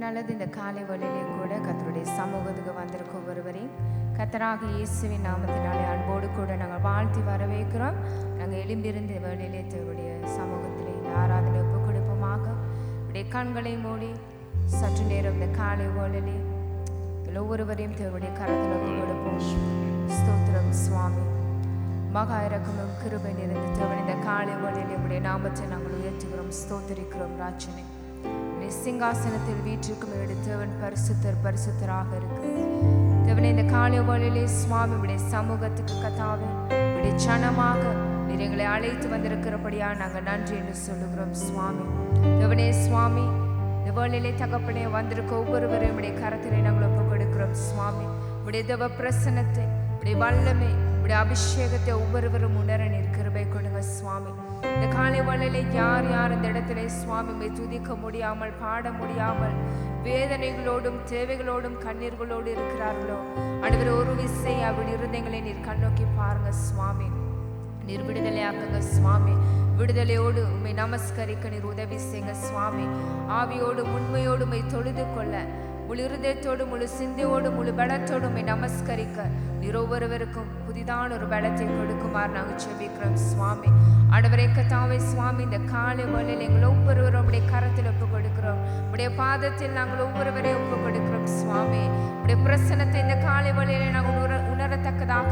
நல்லது. இந்த காலை வேளையிலே கூட கர்த்தருடைய சமூகத்துக்கு வந்திருக்க ஒருவரையும் கர்த்தராகிய இயேசுவின் நாமத்தினாலே அன்போடு கூட நாங்கள் வாழ்த்தி வரவேற்கிறோம். நாங்கள் எழும்பியிருந்த வேளையிலே தேவனுடைய சமூகத்திலே இந்த ஆராதனை ஒப்புக் கொடுப்போமாக. இப்படி கண்களை மூடி சற்று நேரம் இந்த காலை வேளையிலே ஒவ்வொருவரையும் தேவனுடைய கரத்தில் ஒப்புக் கொடுப்போம். ஸ்தோத்திரம் சுவாமி. மகா இரக்கமும் கிருபை நிறைந்த தேவன், இந்த காலை வேளையிலே உடைய நாமத்தை நாங்கள் உயர்த்துகிறோம், ஸ்தோத்திரிக்கிறோம். ராஜனே, சிங்காசனத்தில் வீற்றிருக்கும் தேவன் பரிசுத்தர் பரிசுத்தராக இருக்கு தேவனே. இந்த காலை வேளையிலே சுவாமி உடைய சமூகத்துக்கு கத்தாவே உடைய சனமாக நீர் எங்களை அழைத்து வந்திருக்கிறபடியா நாங்கள் நன்றி என்று சொல்லுகிறோம் சுவாமி. தேவனே சுவாமி, இந்த வேளையிலே தகப்பனே வந்திருக்க ஒவ்வொருவரையும் உடைய கரத்திலே நாங்கள் ஒப்புக் கொடுக்கிறோம் சுவாமி. உடைய தேவ பிரசன்னத்தை, உடைய வல்லமை, உடைய அபிஷேகத்தை ஒவ்வொருவரும் உணர நீர் கிருபை கொடுங்க சுவாமி. இந்த காலை வேளையிலே யார் யார் இந்த இடத்துல சுவாமி துதிக்க முடியாமல் பாட முடியாமல் வேதனைகளோடும் தேவைகளோடும் கண்ணீர்களோடு இருக்கிறார்களோ, ஆண்டவரே ஒரு விசை அவள் இருந்தங்களை நீர் கண்ணோக்கி பாருங்க சுவாமி. நீர் விடுதலையாக்குங்க சுவாமி. விடுதலையோடு உண்மை நமஸ்கரிக்க நீர் உதவி செய்யுங்க சுவாமி. ஆவியோடு உண்மையோடு உண்மை தொழுது கொள்ள முழு இருதயத்தோடு முழு சிந்தையோடு முழு பலத்தோடு உண்மை நமஸ்கரிக்க நீர் ஒவ்வொருவருக்கும் புதிதான ஒரு பலத்தை கொடுக்குமாறு நாங்கள் செபிக்கிறோம் சுவாமி. ஆண்டவரே கர்த்தாவே சுவாமி, இந்த காலை வேளையில் எங்கள் ஒவ்வொருவரும் உடைய கரத்தில் ஒப்புக் கொடுக்கிறோம். உடைய பாதத்தில் நாங்கள் ஒவ்வொருவரையும் ஒப்புக் கொடுக்கிறோம் சுவாமி. உடைய பிரசன்னத்தை இந்த காலை வேளையிலே நாங்கள் உணரத்தக்கதாக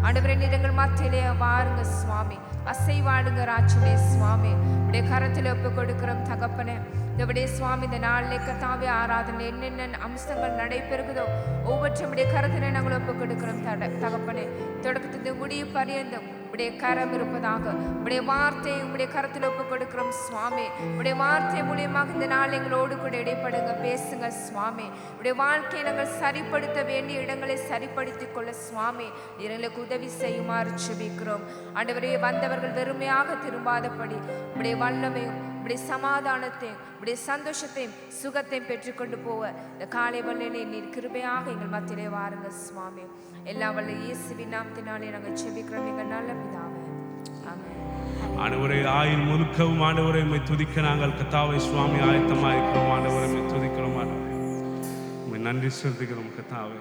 ஆண்டவரே நீர் எங்கள் மத்தியிலே வாருங்க சுவாமி. அசைவாடுங்க ராஜனே சுவாமி. உடைய கரத்தில் ஒப்புக் கொடுக்கிறோம் தகப்பனே. தேவடைய சுவாமி, இந்த நாளிலே கர்த்தாவே ஆராதனை என்னென்ன அம்சங்கள் நடைபெறுகிறதோ ஒவ்வொன்றும் உடைய கரத்திலே நாங்கள் ஒப்புக் கொடுக்கிறோம் தகப்பனே. தொடக்கத்திலிருந்து முடிவு பரியந்தம் உடைய கரம் இருப்பதாக. உடைய வார்த்தையை உடைய கரத்தில் ஒப்புக் கொடுக்கிறோம் சுவாமி. உடைய வார்த்தை மூலியமாக இந்த நாள் எங்களோடு கூட இடைப்படுங்க, பேசுங்க சுவாமி. உடைய வாழ்க்கையை நாங்கள் சரிப்படுத்த வேண்டிய இடங்களை சரிப்படுத்திக் கொள்ள சுவாமி நீர் எங்களுக்கு உதவி செய்யுமாறு செபிக்கிறோம். ஆண்டவரே, வந்தவர்கள் வெறுமையாக திரும்பாதபடி உடைய வல்லமையும் உடைய சமாதானத்தையும் உடைய சந்தோஷத்தையும் சுகத்தையும் பெற்றுக்கொண்டு போக இந்த காலை வேளையிலே நீர் கிருபையாக எங்கள் மத்தியிலே வாருங்க சுவாமி. எல்லா வல்ல இயேசுவின் நாமத்தினாலே நாங்கள் செபிக்கிறோம் எங்கள் நல்ல பிதாவே, ஆமென். ஆண்டவரே, ஆயுள் முழுக்கவும் ஆண்டவரை உம்மை துதிக்க நாங்கள் கர்த்தாவே சுவாமி ஆயத்தமாக இருக்கிறோம். ஆண்டவரை உம்மை துதிக்கிறோம், ஆண்டவரே உம்மை நன்றி செலுத்துகிறோம் கர்த்தாவே.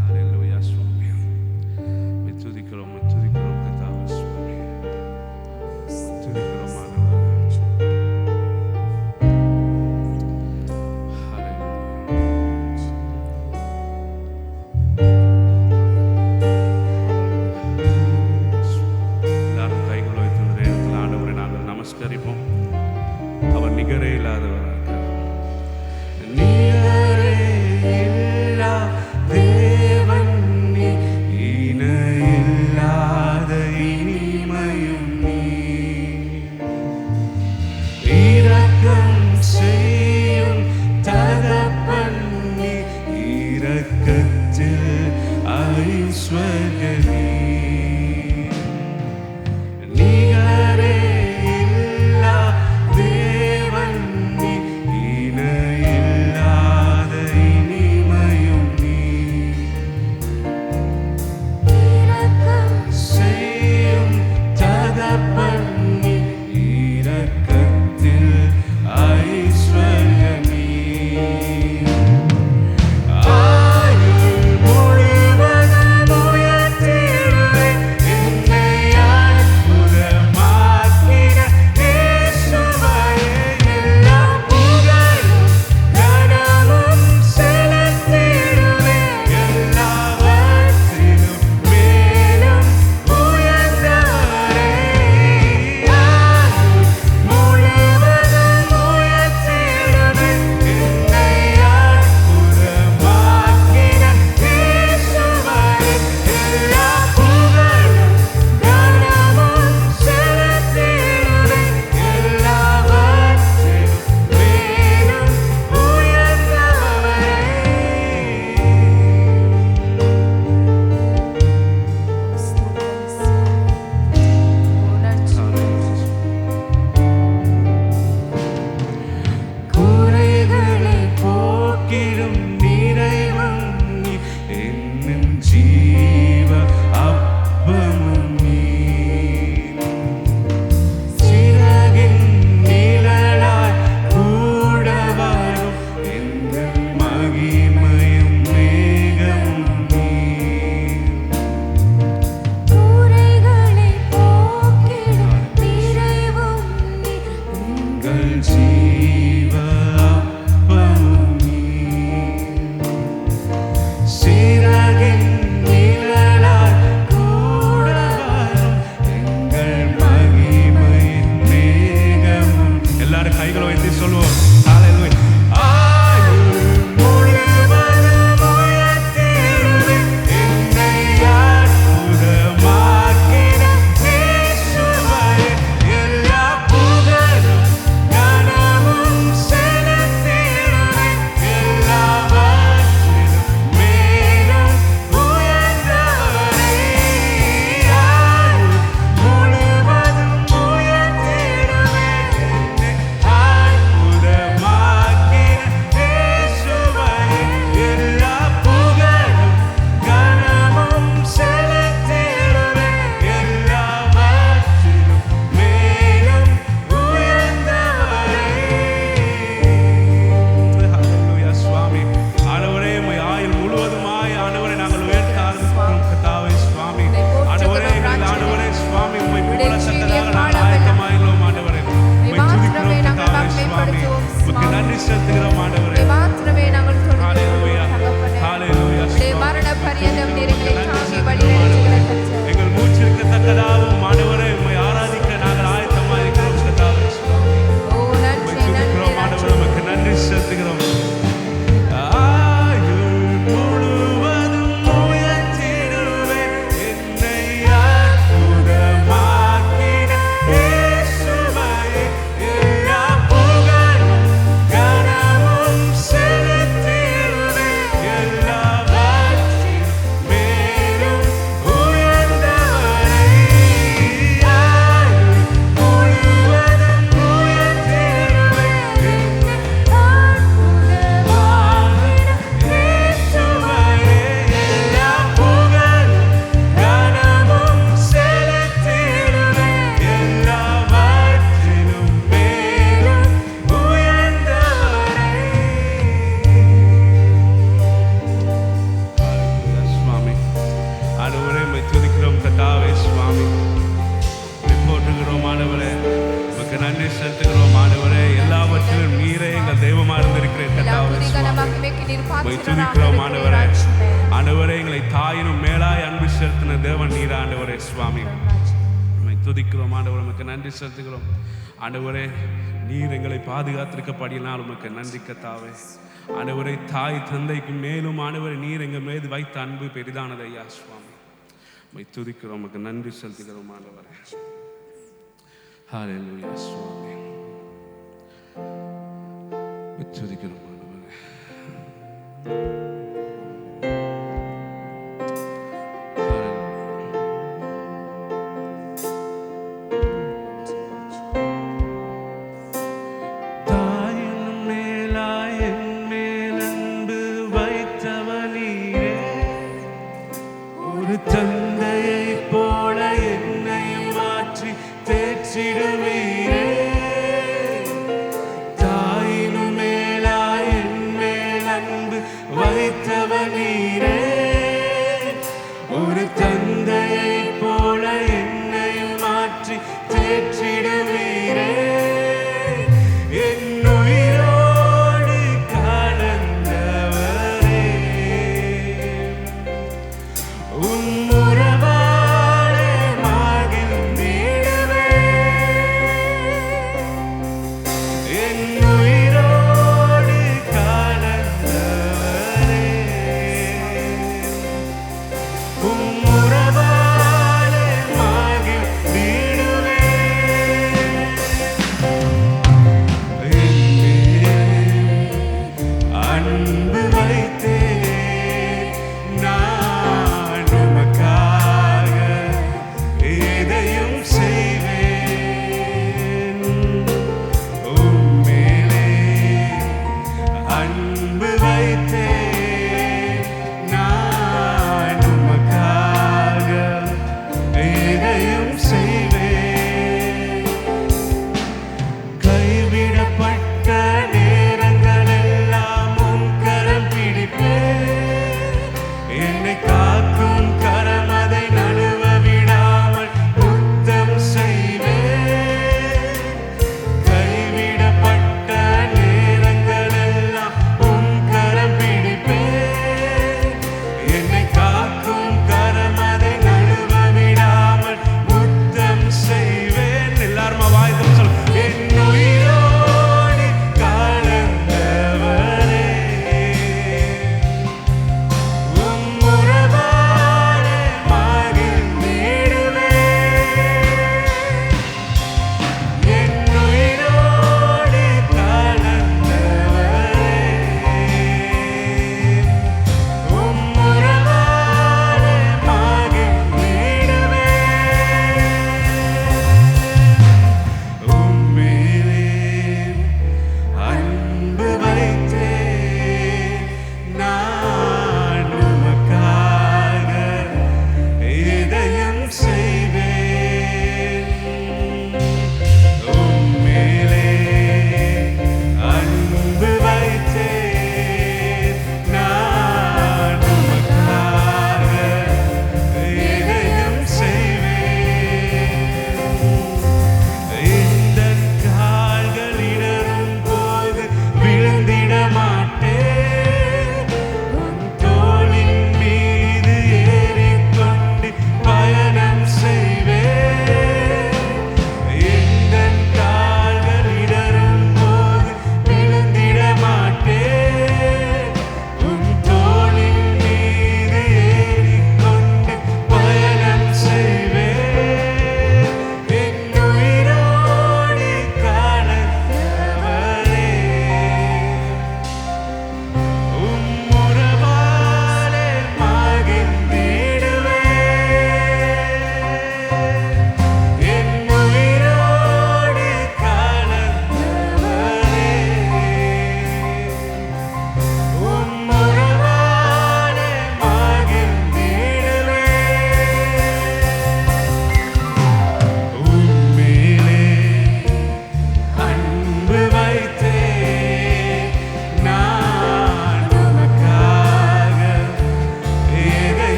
ஹல்லேலூயா சுவாமி, உம்மை துதிக்கிறோம், உம்மை துதிக்கிறோம் கர்த்தாவே சுவாமி, துதிக்கிறோம் ஆண்டவரே. அவர் நிகரே இல்லாதவராக, நிகரே இல்லா தேவன், இணையில்லா செலுத்துகிறோம் ஆண்டவரே. மாத்திரமே நாங்கள் ஹalleluya ஹalleluya. மரண பரியந்தம் நீங்களை தாங்கி வழிநடத்துகிற கர்த்தர். எங்கள் மூச்சிருக்கத்தக்கதாகவும் ஆண்டவரே உம்மை ஆராதிக்க நாங்கள் ஆயத்தமாக இருக்கிறோம் கர்த்தாவே. ஓ நன்றி நன்றி ஆண்டவரே உமக்கு நன்றி செலுத்துகிறோம். ஆண்டவரே எங்களை தாயினும் மேலாய் அன்பு செலுத்தின தேவன் நீர் ஆண்டவரே சுவாமி. உம்மை துதிக்கிறோம் ஆண்டவரே, உமக்கு நன்றி செலுத்துகிறோம் ஆண்டவரே. நீர் எங்களை பாதுகாத்திருக்கப்படினால் உமக்கு நன்றி கர்த்தாவே. ஆண்டவரே தாய் தந்தைக்கு மேலும் ஆண்டவரே நீர் எங்கள் மீது வைத்த அன்பு பெரிதானது ஐயா சுவாமி. உம்மை துதிக்கிறோம், உமக்கு நன்றி செலுத்துகிறோம் ஆண்டவரே. ஹல்லேலூயா சுவாமி, உம்மை துதிக்கிறோம் ஆண்டவரே.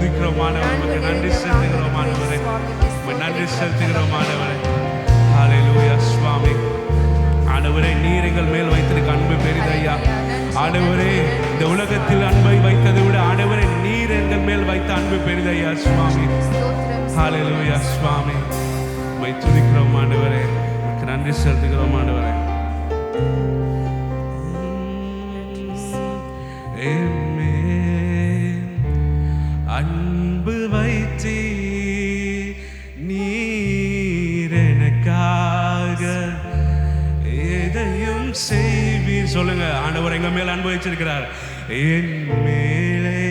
துதிக்கிறோம் ஆண்டவரே, உமக்கு நன்றி செலுத்துகிறோம் ஆண்டவரே, உமக்கு நன்றி செலுத்துகிறோம் ஆண்டவரே. ஹல்லேலூயா சுவாமி. ஆண்டவரே, நீர் எங்கள் மேல் வைத்திருக்க அன்பு பெரிதையா. ஆண்டவரே, இந்த உலகத்தில் அன்பை வைத்ததை விட ஆண்டவரே நீர் எங்கள் மேல் வைத்த அன்பு பெரிதையா சுவாமி. ஹல்லேலூயா சுவாமி. உம்மை துதிக்கிறோம் ஆண்டவரே, உமக்கு நன்றி செலுத்துகிறோம் ஆண்டவரே. அன்பு வைத்தி நீர் எனக்காக எதையும் செய்வீர். சொல்லுங்க, ஆண்டவர் எங்க மேல அன்பு வச்சிருக்கிறார். என் மேலே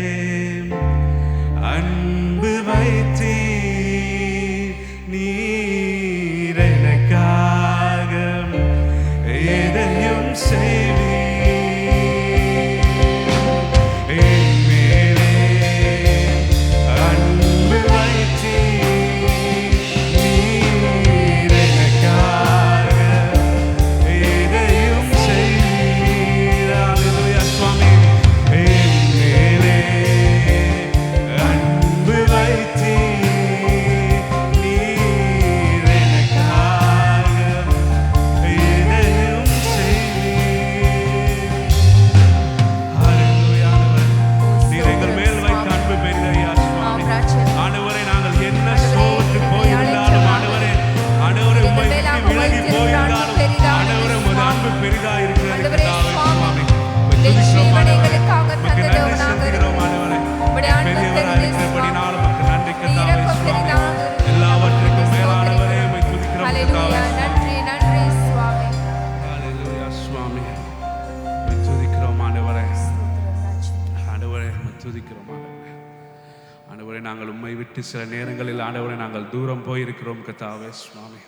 அன்பு வைத்தி நீர் எனக்காக எதையும் செய்வீர். நாங்கள் உம்மை விட்டு சில நேரங்களில் ஆண்டவரே நாங்கள் தூரம் போயிருக்கிறோம் கர்த்தாவே சுவாமி.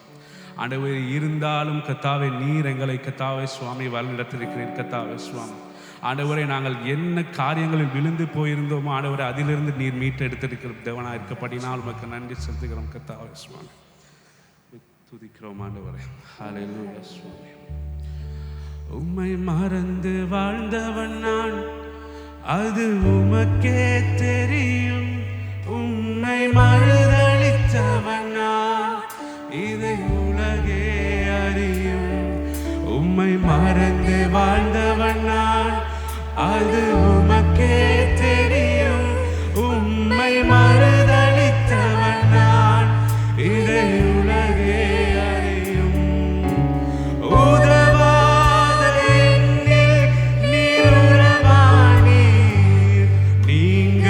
ஆண்டவரே, இருந்தாலும் கர்த்தாவே நீர் எங்களை கர்த்தாவே சுவாமி வழிநடத்தியிருக்கிறீர் கர்த்தாவே சுவாமி. ஆண்டவரே, நாங்கள் என்ன காரியங்களில் விழுந்து போயிருந்தோமோ ஆண்டவரே அதிலிருந்து நீர் மீட்டு எடுத்திருக்கிற தேவனாக இருக்கப்படினால் உமக்கு நன்றி செலுத்துகிறோம் கர்த்தாவே சுவாமி. துதிக்கிறோம் ஆண்டவரே. ஹல்லேலூயா சுவாமி. உம்மை மறந்து வாழ்ந்தவன் நான், அது உமக்கே தெரியும். உம்மை மறுதளித்தவன் நான், இதை உலகே அறியும். உம்மை மறந்து வாழ்ந்தவன் நான், அது உமக்கே தெரியும். உம்மை மறுதளித்தவன் நான், இதை உலகே அறியும். உதவாத என்னில் நீர் உறவானீர். நீங்க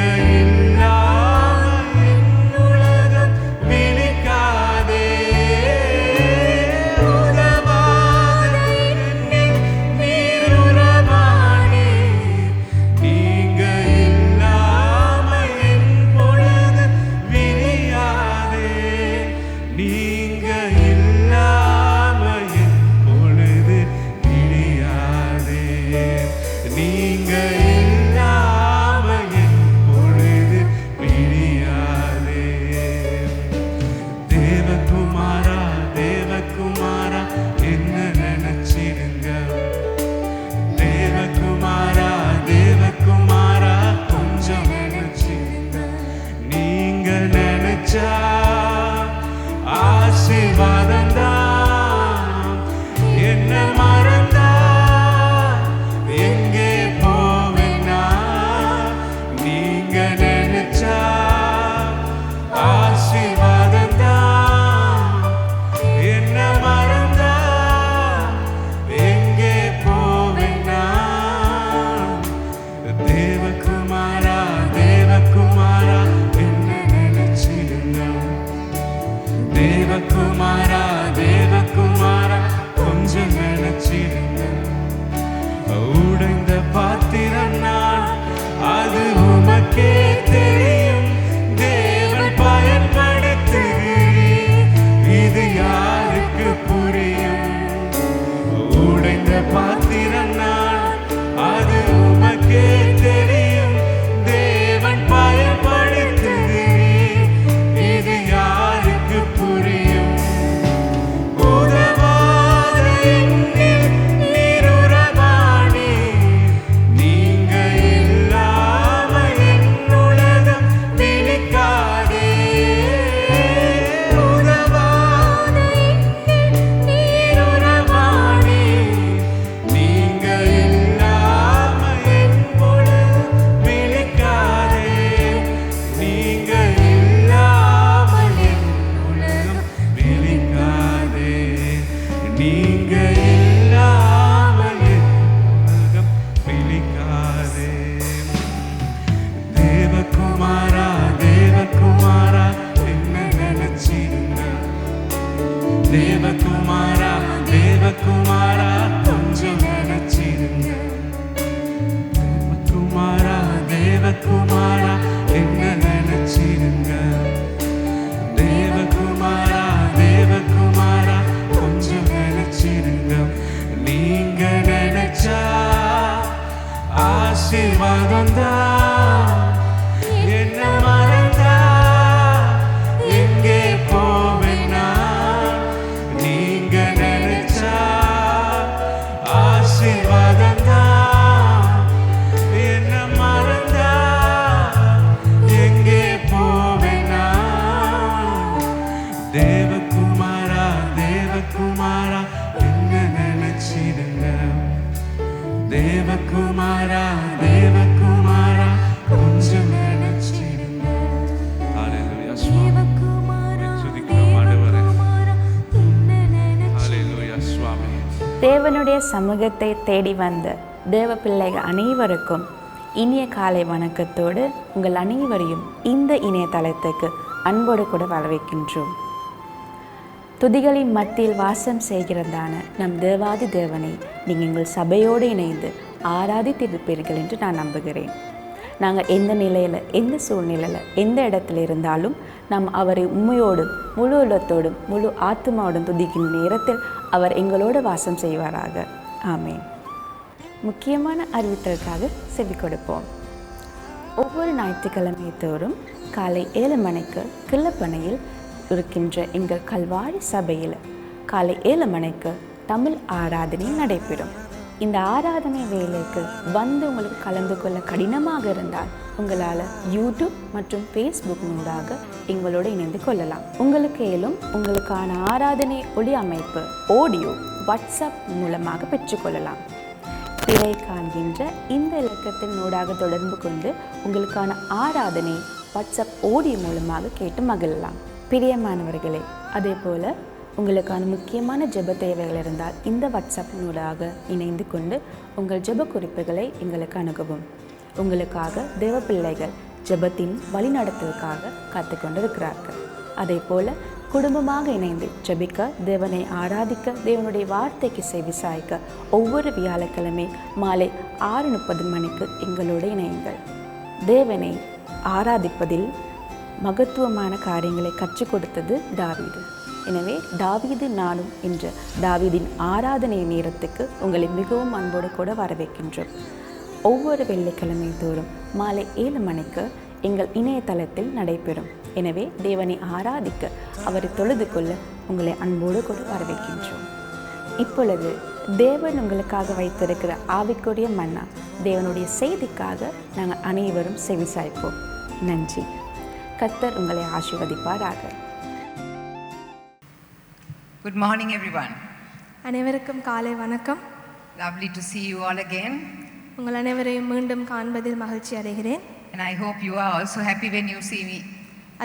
உடைந்த பாத்திரம் நான், அது உமக்கே தேவகுமாரா என்ன நினைச்சிருங்க. தேவகுமாரா தேவகுமாரா கொஞ்சம் நினைச்சிருங்க. நீங்க நினைச்சா ஆசீர்வாதம் தான். என்ன மறந்தா எங்கே போவேனா. நீங்க நினைச்சா ஆசீர்வாதம் தான். என்ன மறந்தா எங்கே போவேனா. தேவகுமாரா தேவகுமாரா என்ன நினைச்சிருங்க. தேவகுமாரா தேவகுமாரா கொஞ்சம் நினைச்சிருங்க. ஹல்லேலூயா சுவாமி. துதிக்கிறோம் ஆண்டவரே. ஹல்லேலூயா சுவாமி. தேவனுடைய சமூகத்தை தேடி வந்த தேவ பிள்ளைகள் அனைவருக்கும் இனிய காலை வணக்கத்தோடு உங்கள் அனைவரையும் இந்த இணையதளத்துக்கு அன்போடு கூட வரவேற்கின்றோம். துதிகளின் மத்தியில் வாசம் செய்கிறதான நம் தேவாதி தேவனை நீங்கள் எங்கள் சபையோடு இணைந்து ஆராதித்திருப்பீர்கள் என்று நான் நம்புகிறேன். நாங்கள் எந்த நிலையில், எந்த சூழ்நிலையில், எந்த இடத்துல இருந்தாலும் நாம் அவரை உண்மையோடும் முழு உள்ளத்தோடும் முழு ஆத்மாவோடும் துதிக்கும் நேரத்தில் அவர் எங்களோடு வாசம் செய்வாராக. ஆமேன். முக்கியமான அறிவித்தலுக்காக செவி கொடுப்போம். ஒவ்வொரு ஞாயிற்றுக்கிழமை தோறும் காலை 7 மணிக்கு கிள்ளப்பனையில் இருக்கின்ற எங்கள் கல்வாரி சபையில் காலை 7 மணிக்கு தமிழ் ஆராதனை நடைபெறும். இந்த ஆராதனை வேலைக்கு வந்து உங்களுக்கு கலந்து கொள்ள கடினமாக இருந்தால் உங்களால் யூடியூப் மற்றும் ஃபேஸ்புக் மூலமாக எங்களோடு இணைந்து கொள்ளலாம். உங்களுக்கு மேலும் உங்களுக்கான ஆராதனை ஒளி அமைப்பு ஆடியோ வாட்ஸ்அப் மூலமாக பெற்றுக்கொள்ளலாம். திரை காண்கின்ற இந்த இலக்கத்தின் ஊடாக தொடர்பு கொண்டு உங்களுக்கான ஆராதனை வாட்ஸ்அப் ஆடியோ மூலமாக கேட்டு மகிழலாம். பிரியமானவர்களே, அதே போல் உங்களுக்கான முக்கியமான ஜெப தேவைகள் இருந்தால் இந்த வாட்ஸ்அப் மூலமாக இணைந்து கொண்டு உங்கள் ஜெப குறிப்புகளை எங்களுக்கு அணுகவும். உங்களுக்காக தேவ பிள்ளைகள் ஜெபத்தின் வழிநடத்தலுக்காக காத்துக்கொண்டிருக்கிறார்கள். அதே போல் குடும்பமாக இணைந்து ஜெபிக்க, தேவனை ஆராதிக்க, தேவனுடைய வார்த்தைக்கு செவி சாய்க்க ஒவ்வொரு வியாழக்கிழமை மாலை 6:30 மணிக்கு எங்களோடு இணையுங்கள். தேவனை ஆராதிப்பதில் மகத்துவமான காரியங்களை கற்றுக் கொடுத்தது தாவீது. எனவே தாவீது நானும் என்ற தாவீதின் ஆராதனை நேரத்துக்கு உங்களை மிகவும் அன்போடு கூட வரவேற்கின்றோம். ஒவ்வொரு வெள்ளிக்கிழமை தோறும் மாலை 7 மணிக்கு எங்கள் இணையதளத்தில் நடைபெறும். எனவே தேவனை ஆராதிக்க, அவரை தொழுது கொள்ள உங்களை அன்போடு கூட வரவேற்கின்றோம். இப்பொழுது தேவன் உங்களுக்காக வைத்திருக்கிற ஆவிக்குரிய மன்னா தேவனுடைய செய்திக்காக நாங்கள் அனைவரும் செவிசாய்ப்போம். நன்றி. கர்த்தர் உங்களை ஆசீர்வதிப்பாராக. Good morning, everyone. அனைவருக்கும் காலை வணக்கம். Lovely to see you all again. உங்கள் அனைவரையும் மீண்டும் காண்பதில் மகிழ்ச்சி அடைகிறேன். And I hope you are also happy when you see me.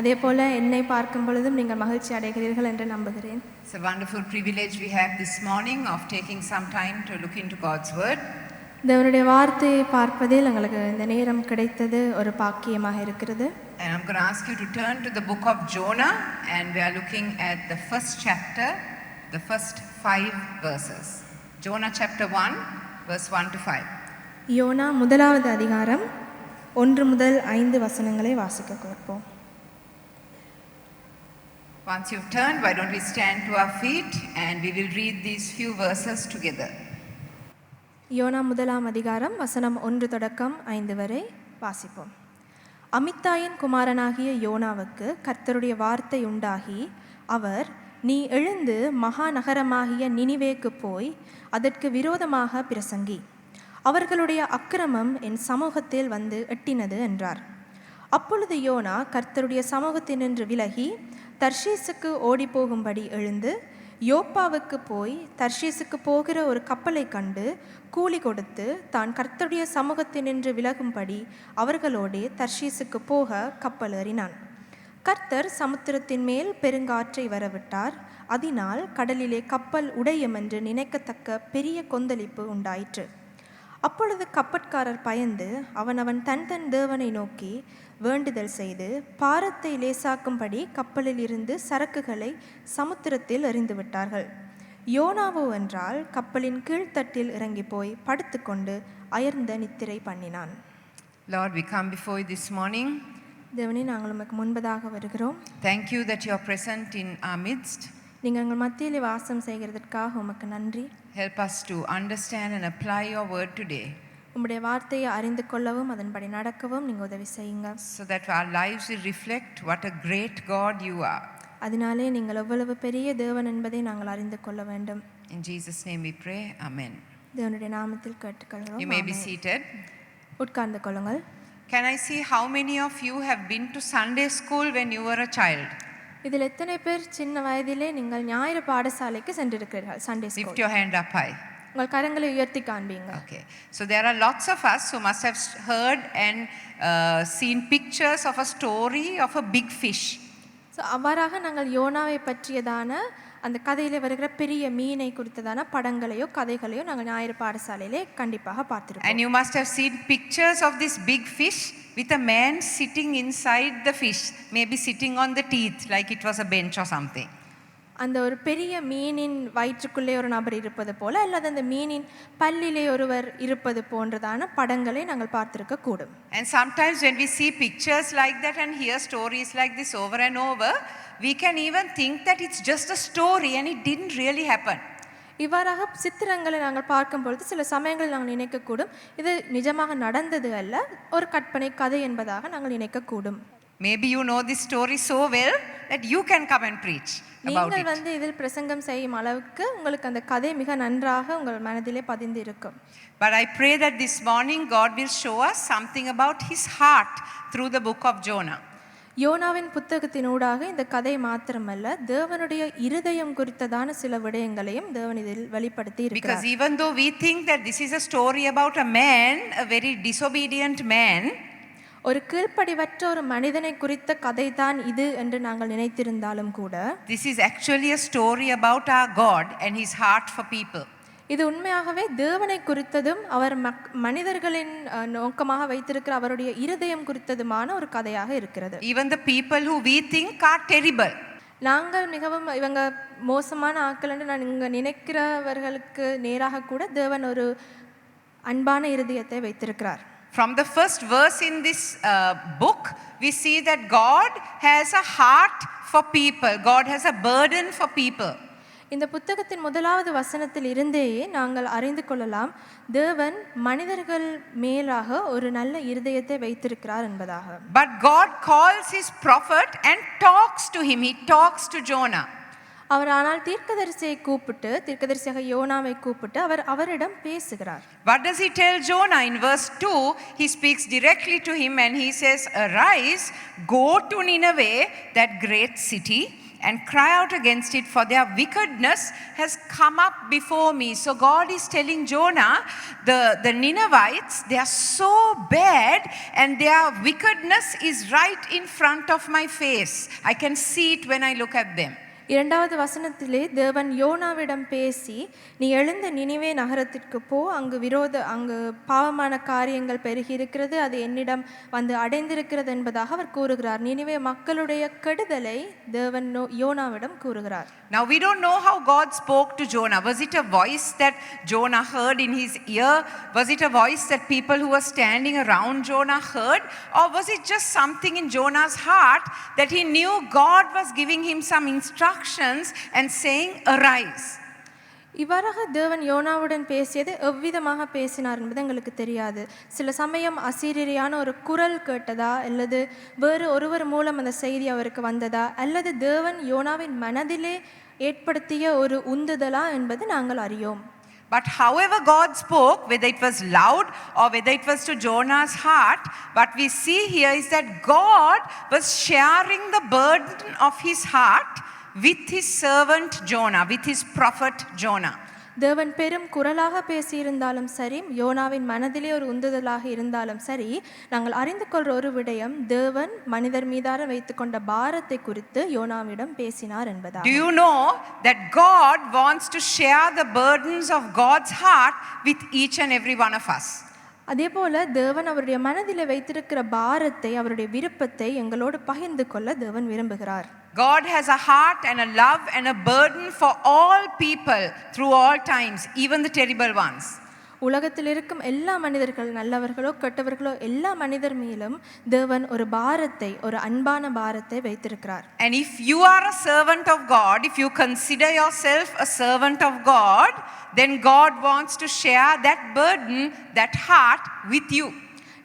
அதே போல என்னை பார்க்கும் பொழுதும் நீங்கள் மகிழ்ச்சி அடைகிறீர்கள் என்று நம்புகிறேன். It's a wonderful privilege we have this morning of taking some time to look into God's word. தேவனுடைய வார்த்தையை பார்ப்பதில் எங்களுக்கு இந்த நேரம் கிடைத்தது ஒரு பாக்கியமாக இருக்கிறது. And I'm going to ask you to turn to the book of Jonah, and we are looking at the first chapter, the first 5 verses. Jonah chapter 1, verse 1 to 5. YONO முதலாவது அதிகாரம் 1 முதல் 5 வசனங்களை வாசிக்க கேட்போம். Once you've turned, why don't we stand to our feet and we will read these few verses together. யோனா முதலாம் அதிகாரம் வசனம் 1 தொடக்கம் 5 வரை வாசிப்போம். அமித்தாயின் குமாரனாகிய யோனாவுக்கு கர்த்தருடைய வார்த்தை உண்டாகி, அவர், நீ எழுந்து மகா நகரமாகிய நினிவேக்கு போய் அதற்கு விரோதமாக பிரசங்கி, அவர்களுடைய அக்கிரமம் என் சமூகத்தில் வந்து எட்டினது என்றார். அப்பொழுது யோனா கர்த்தருடைய சமூகத்தினின்று விலகி தர்ஷீசுக்கு ஓடி போகும்படி எழுந்து யோப்பாவுக்கு போய் தர்ஷீசுக்கு போகிற ஒரு கப்பலை கண்டு கூலி கொடுத்து தான் கர்த்தருடைய சமூகத்தினின்று விலகும்படி அவர்களோடே தர்ஷீசுக்கு போக கப்பல் ஏறினான். கர்த்தர் சமுத்திரத்தின் மேல் பெருங்காற்றை வரவிட்டார். அதனால் கடலிலே கப்பல் உடையும் என்று நினைக்கத்தக்க பெரிய கொந்தளிப்பு உண்டாயிற்று. அப்பொழுது கப்பற்காரர் பயந்து அவனவன் தன் தன் தேவனை நோக்கி வேண்டுதல் செய்து பாரத்தை லேசாக்கும்படி கப்பலில் இருந்து சரக்குகளை சமுத்திரத்தில் எறிந்து விட்டார்கள். யோனாவோ என்றால் கப்பலின் கீழ்த்தட்டில் இறங்கி போய் படுத்துக்கொண்டு அயர்ந்த நித்திரை பண்ணினான். Lord, we come before you this morning. தேவனே நாங்கள் உமக்கு முன்பதாக வருகிறோம். Thank you that you are present in our midst. நீங்கள் எங்கள் மத்தியிலே வாசம் செய்கிறதற்காக உமக்கு நன்றி. Help us to understand and apply your word today, உம்முடைய வார்த்தையை அறிந்து கொள்ளவும் அதன்படி நடக்கவும் நீங்கள் உதவி செய்யுங்க. so that our lives will reflect what a great God you are. அதனாலே நீங்கள் எவ்வளவு பெரிய தேவன் என்பதை நாங்கள் அறிந்து கொள்ள வேண்டும். In Jesus' name we pray. Amen. தேவனுடைய நாமத்தில் கேட்டுக்கொள்கிறோம். You may be amen. seated. உட்கார்ந்து கொள்ளுங்கள். Can I see how many of you have been to Sunday school when you were a child? இதில் எத்தனை பேர் சின்ன வயதிலே நீங்கள் ஞாயிறு பாடசாலைக்கு சென்றிருக்கிறீர்கள்? Sunday Lift school. your hand up high. உங்கள் கரங்களை உயர்த்தி காண்பீங்க. Okay. So there are lots of us who must have heard and seen pictures of a story of a big fish. So அவ்வாறாக நாங்கள் யோனாவை பற்றியதான அந்த கதையில் வருகிற பெரிய மீனை குறித்ததான படங்களையோ கதைகளையோ நாங்கள் ஞாயிறு பாடசாலையிலே கண்டிப்பாக And பார்த்துருக்கோம். you must have seen pictures of this big fish with a man sitting inside the fish, maybe sitting on the teeth like it was a bench or something. அந்த ஒரு பெரிய மீனின் வயிற்றுக்குள்ளே ஒரு நபர் இருப்பது போல அல்லது அந்த மீனின் பல்லிலே ஒருவர் இருப்பது போன்றதான படங்களை நாங்கள் பார்த்திருக்க கூடும். And sometimes when we see pictures like that and hear stories like this over and over, we can even think that it's just a story and it didn't really happen. இவ்வாறாக சித்திரங்களை நாங்கள் பார்க்கும் பொழுது சில சமயங்களில் நாங்கள் நினைக்கக்கூடும் இது நிஜமாக நடந்தது அல்ல, ஒரு கற்பனை கதை என்பதாக நாங்கள் நினைக்கக்கூடும். Maybe you know this story so well that you can come and preach about நீங்கள் it. இதில் பிரசங்கம் செய்யும் அளவுக்கு உங்களுக்கு அந்த கதை மிக நன்றாக உங்கள் மனதிலே பதிந்து இருக்கும். But I pray that this morning God will show us something about his heart through the book of Jonah. யோனாவின் புத்தகத்தினூடாக இந்த கதை மாத்திரமல்ல, தேவனுடைய இருதயம் குறித்ததான சில விடயங்களையும் தேவன் இதில் வெளிப்படுத்தி Because இருக்கிறார். even though we think that this is a story about a man, a very disobedient man, ஒரு கீழ்ப்படிவற்ற ஒரு மனிதனை குறித்த கதை தான் இது என்று நாங்கள் நினைத்திருந்தாலும் கூட this is actually a story about our God and his heart for people. இது உண்மையாகவே தேவனை குறித்ததும் அவர் மனிதர்களின் நோக்கமாக வைத்திருக்கிற அவருடைய இருதயம் குறித்ததுமான ஒரு கதையாக இருக்கிறது. Even the people who we think are terrible, நாங்கள் மிகவும் இவங்க மோசமான ஆட்கள் என்று நான் இங்கே நினைக்கிறவர்களுக்கு நேராக கூட தேவன் ஒரு அன்பான இருதயத்தை வைத்திருக்கிறார். from the first verse in this book, we see that God has a heart for people. God has a burden for people. இந்த புத்தகத்தின் முதலாவது வசனத்தில் இருந்தேயே நாங்கள் அறிந்து கொள்ளலாம் தேவன் மனிதர்கள் மேலாக ஒரு நல்ல இருதயத்தை வைத்திருக்கிறார் என்பதாக. But God calls his prophet and talks to him. He talks to Jonah. அவர் ஆனால் தீர்க்கதரிசியை கூப்பிட்டு, தீர்க்கதரிசியாக யோனாவை கூப்பிட்டு அவரிடம் பேசுகிறார். What does he tell Jonah? In verse 2, he speaks directly to him and he says, "Arise, go to Nineveh, that great city, and cry out against it, for their wickedness has come up before me." So God is telling Jonah, the Ninevites, they are so bad and their wickedness is right in front of my face. I can see it when I look at them. இரண்டாவது வசனத்திலே தேவன் யோனாவிடம் பேசி, நீ எழுந்த நினிவே நகரத்திற்கு போ, அங்கு பாவமான காரியங்கள் பெருகி இருக்கிறது, அது என்னிடம் வந்து அடைந்திருக்கிறது என்பதாக அவர் கூறுகிறார். நினிவே மக்களுடைய கெடுதலை தேவன் யோனாவிடம் கூறுகிறார். Now we don't know how God spoke to Jonah. Was it a voice that Jonah heard in his ear? Was it a voice that people who were standing around Jonah heard? Or was it just something in Jonah's heart that he knew God was giving him some instructions and saying, "Arise"? இவ்வாறாக தேவன் யோனாவுடன் பேசியது எவ்விதமாக பேசினார் என்பது எங்களுக்கு தெரியாது. சில சமயம் அசீரியரான ஒரு குரல் கேட்டதா, அல்லது வேறு ஒருவர் மூலம் அந்த செய்தி அவருக்கு வந்ததா, அல்லது தேவன் யோனாவின் மனதிலே ஏற்படுத்திய ஒரு உந்துதலா என்பது நாங்கள் அறியோம். But however God spoke, whether it was loud or whether it was to Jonah's heart, what we see here is that God was sharing the burden of his heart with his servant Jonah, with his prophet Jonah. தேவன் பெரும் குரலாக பேசியிருந்தாலும் சரி, யோனாவின் மனதிலே ஒரு உந்துதலாக இருந்தாலும் சரி, நாங்கள் அறிந்து கொள்கிற ஒரு விடயம், தேவன் மனிதர் மீதார வைத்துக்கொண்ட பாரத்தை குறித்து யோனாவிடம் பேசினார் என்பதா. Do you know that God wants to share the burdens of God's heart with each and every one of us? அதே போல தேவன் அவருடைய மனதில் வைத்திருக்கிற பாரத்தை, அவருடைய விருப்பத்தை எங்களோடு பகிர்ந்து கொள்ள தேவன் விரும்புகிறார். God has a heart and a love and a burden for all people through all times, even the terrible ones. உலகத்தில் இருக்கும் எல்லா மனிதர்கள், நல்லவர்களோ கெட்டவர்களோ, எல்லா மனிதர் மேலும் தேவன் ஒரு பாரத்தை, ஒரு அன்பான பாரத்தை வைத்திருக்கிறார். And if you are a servant of God, if you consider yourself a servant of God, then God wants to share that burden, that heart with you.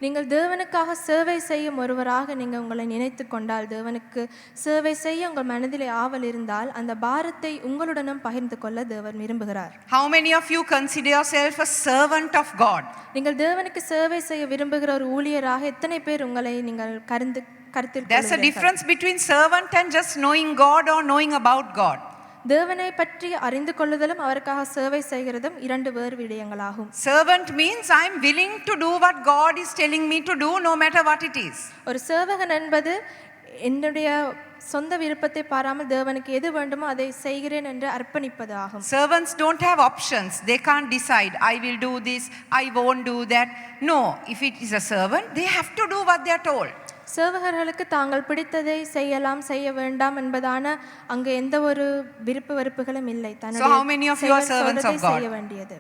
நீங்கள் தேவனுக்காக சேவை செய்யும் ஒருவராக நீங்கள் உங்களை நினைத்து கொண்டால், தேவனுக்கு சேவை செய்ய உங்கள் மனதிலே ஆவல் இருந்தால், அந்த பாரத்தை உங்களுடனும் பகிர்ந்து கொள்ள தேவன் விரும்புகிறார். How many of you consider yourself a servant of God? நீங்கள் தேவனுக்கு சேவை செய்ய விரும்புகிற ஒரு ஊழியராக எத்தனை பேர் உங்களை நீங்கள் கருத்தில் There's a difference between servant and just knowing God or knowing about God. தேவனை பற்றி அறிந்து கொள்ளுதலும் அவருக்காக சேவை செய்கிறதும் இரண்டு வேறு விடயங்களாகும். Servant means I'm willing to do what God is telling me to do, no matter what it is. ஒரு சேவகன் என்பது என்னுடைய சொந்த விருப்பத்தை பாராமல் தேவனுக்கு எது வேண்டுமோ அதை செய்கிறேன் என்று அர்ப்பணிப்பது ஆகும். Servants don't have options. They can't decide, I will do this, I won't do that. No, if it is a servant, they have to do what they are told. சேவகர்களுக்கு தாங்கள் பிடித்ததை செய்யலாம், செய்ய வேண்டாம் என்பதான அங்கு எந்த ஒரு விருப்ப வெறுப்புகளும் இல்லை. So how many of you are servants of God? செய்ய வேண்டியது.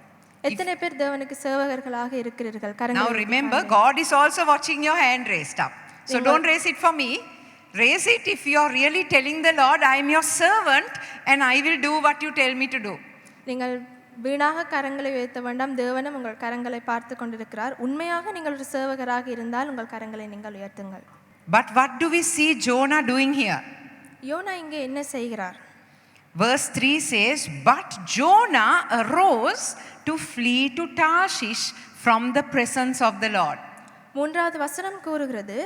எத்தனை பேர் தேவனுக்கு சேவகர்களாக இருக்கிறீர்கள்? Now remember, God is also watching your hand raised up. So don't raise it for me. Raise it if you are really telling the Lord, I am your servant and I will do what you tell me to do. நீங்கள் வீணாக கரங்களை உயர்த்த வேண்டாம். தேவனும் உங்கள் கரங்களை பார்த்து கொண்டிருக்கிறார். உண்மையாக நீங்கள் ஒரு சேவகராக இருந்தால் உங்கள் கரங்களை நீங்கள் உயர்த்துங்கள். But what do we see Jonah doing here? யோனா இங்கே என்ன செய்கிறார்? Verse 3 says, but Jonah arose to flee to Tarshish from the presence of the Lord. மூன்றாவது வசனம் கூறுகிறது,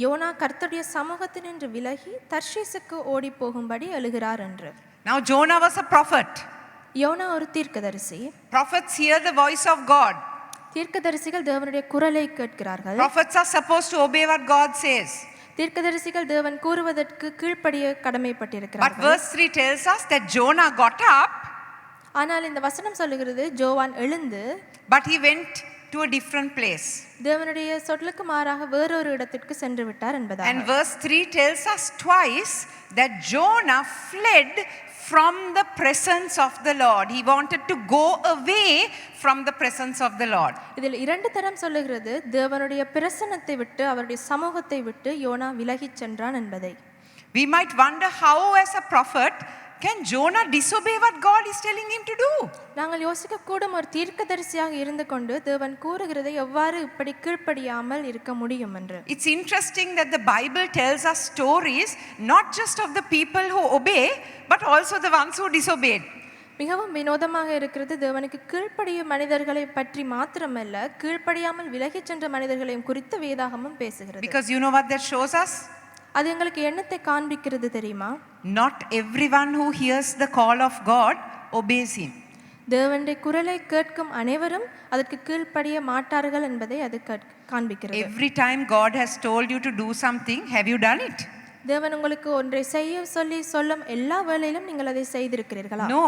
யோனா கர்த்தருடைய சமூகத்தினின்று விலகி தர்ஷீசுக்கு ஓடி போகும்படி எழுகிறார் என்று. Now Jonah was a prophet. யோனா ஒரு தீர்க்கதரிசி. Prophets hear the voice of God. தீர்க்கதரிசிகள் தேவனுடைய குரலை கேட்கிறார்கள். Prophets are supposed to obey what God says. தீர்க்கதரிசிகள் தேவன் கூறுவதற்கு கீழ்ப்படிய கடமைப்பட்டிருக்கிறார்கள். But verse 3 tells us that Jonah got up, ஆனால் இந்த வசனம் சொல்லுகிறது, ஜோவான் எழுந்து, but he went to a different place. தேவனுடைய சொல்லுக்கு மாறாக வேறொரு இடத்திற்கு சென்று விட்டார் என்பதாக. And verse 3 tells us twice that Jonah fled from the presence of the Lord. He wanted to go away from the presence of the Lord. இதில் இரண்டு தரம் சொல்லுகிறது, தேவனுடைய பிரசன்னத்தை விட்டு, அவருடைய சமூகத்தை விட்டு யோனா விலகிச் சென்றான் என்பதை. We might wonder how as a prophet can Jonah disobey what God is telling him to do? நாங்கள் யோசிக்க கூடும், ஒரு தீர்க்கதரிசியாக இருந்து கொண்டு தேவன் கூறுகிறதை எவ்வாறு இப்படி கீழ்ப்படியாமல் இருக்க முடியும் என்று. It's interesting that the Bible tells us stories not just of the people who obey but also the ones who disobeyed. மிகவும் வினோதமாக இருக்கிறது, தேவனுக்கு கீழ்ப்படியும் மனிதர்களை பற்றி மாத்திரமல்ல, கீழ்ப்படியாமல் விலகிச் சென்ற மனிதர்களையும் குறித்து வேதாகமும் பேசுகிறது. Because you know what that shows us? அது எங்களுக்கு என்னத்தை காண்பிக்கிறது தெரியுமா? Not everyone who hears the call of God obeys him. தேவனுடைய குரலை கேட்கும் அனைவரும் அதற்கு கீழ்ப்படிய மாட்டார்கள் என்பதை அது காண்பிக்கிறது. Every time God has told you to do something, have you done it? தேவன் உங்களுக்கு ஒன்றை செய்ய சொல்லி சொல்லும் எல்லா வேளையிலும் நீங்கள் அதை செய்திருக்கிறீர்களா? No.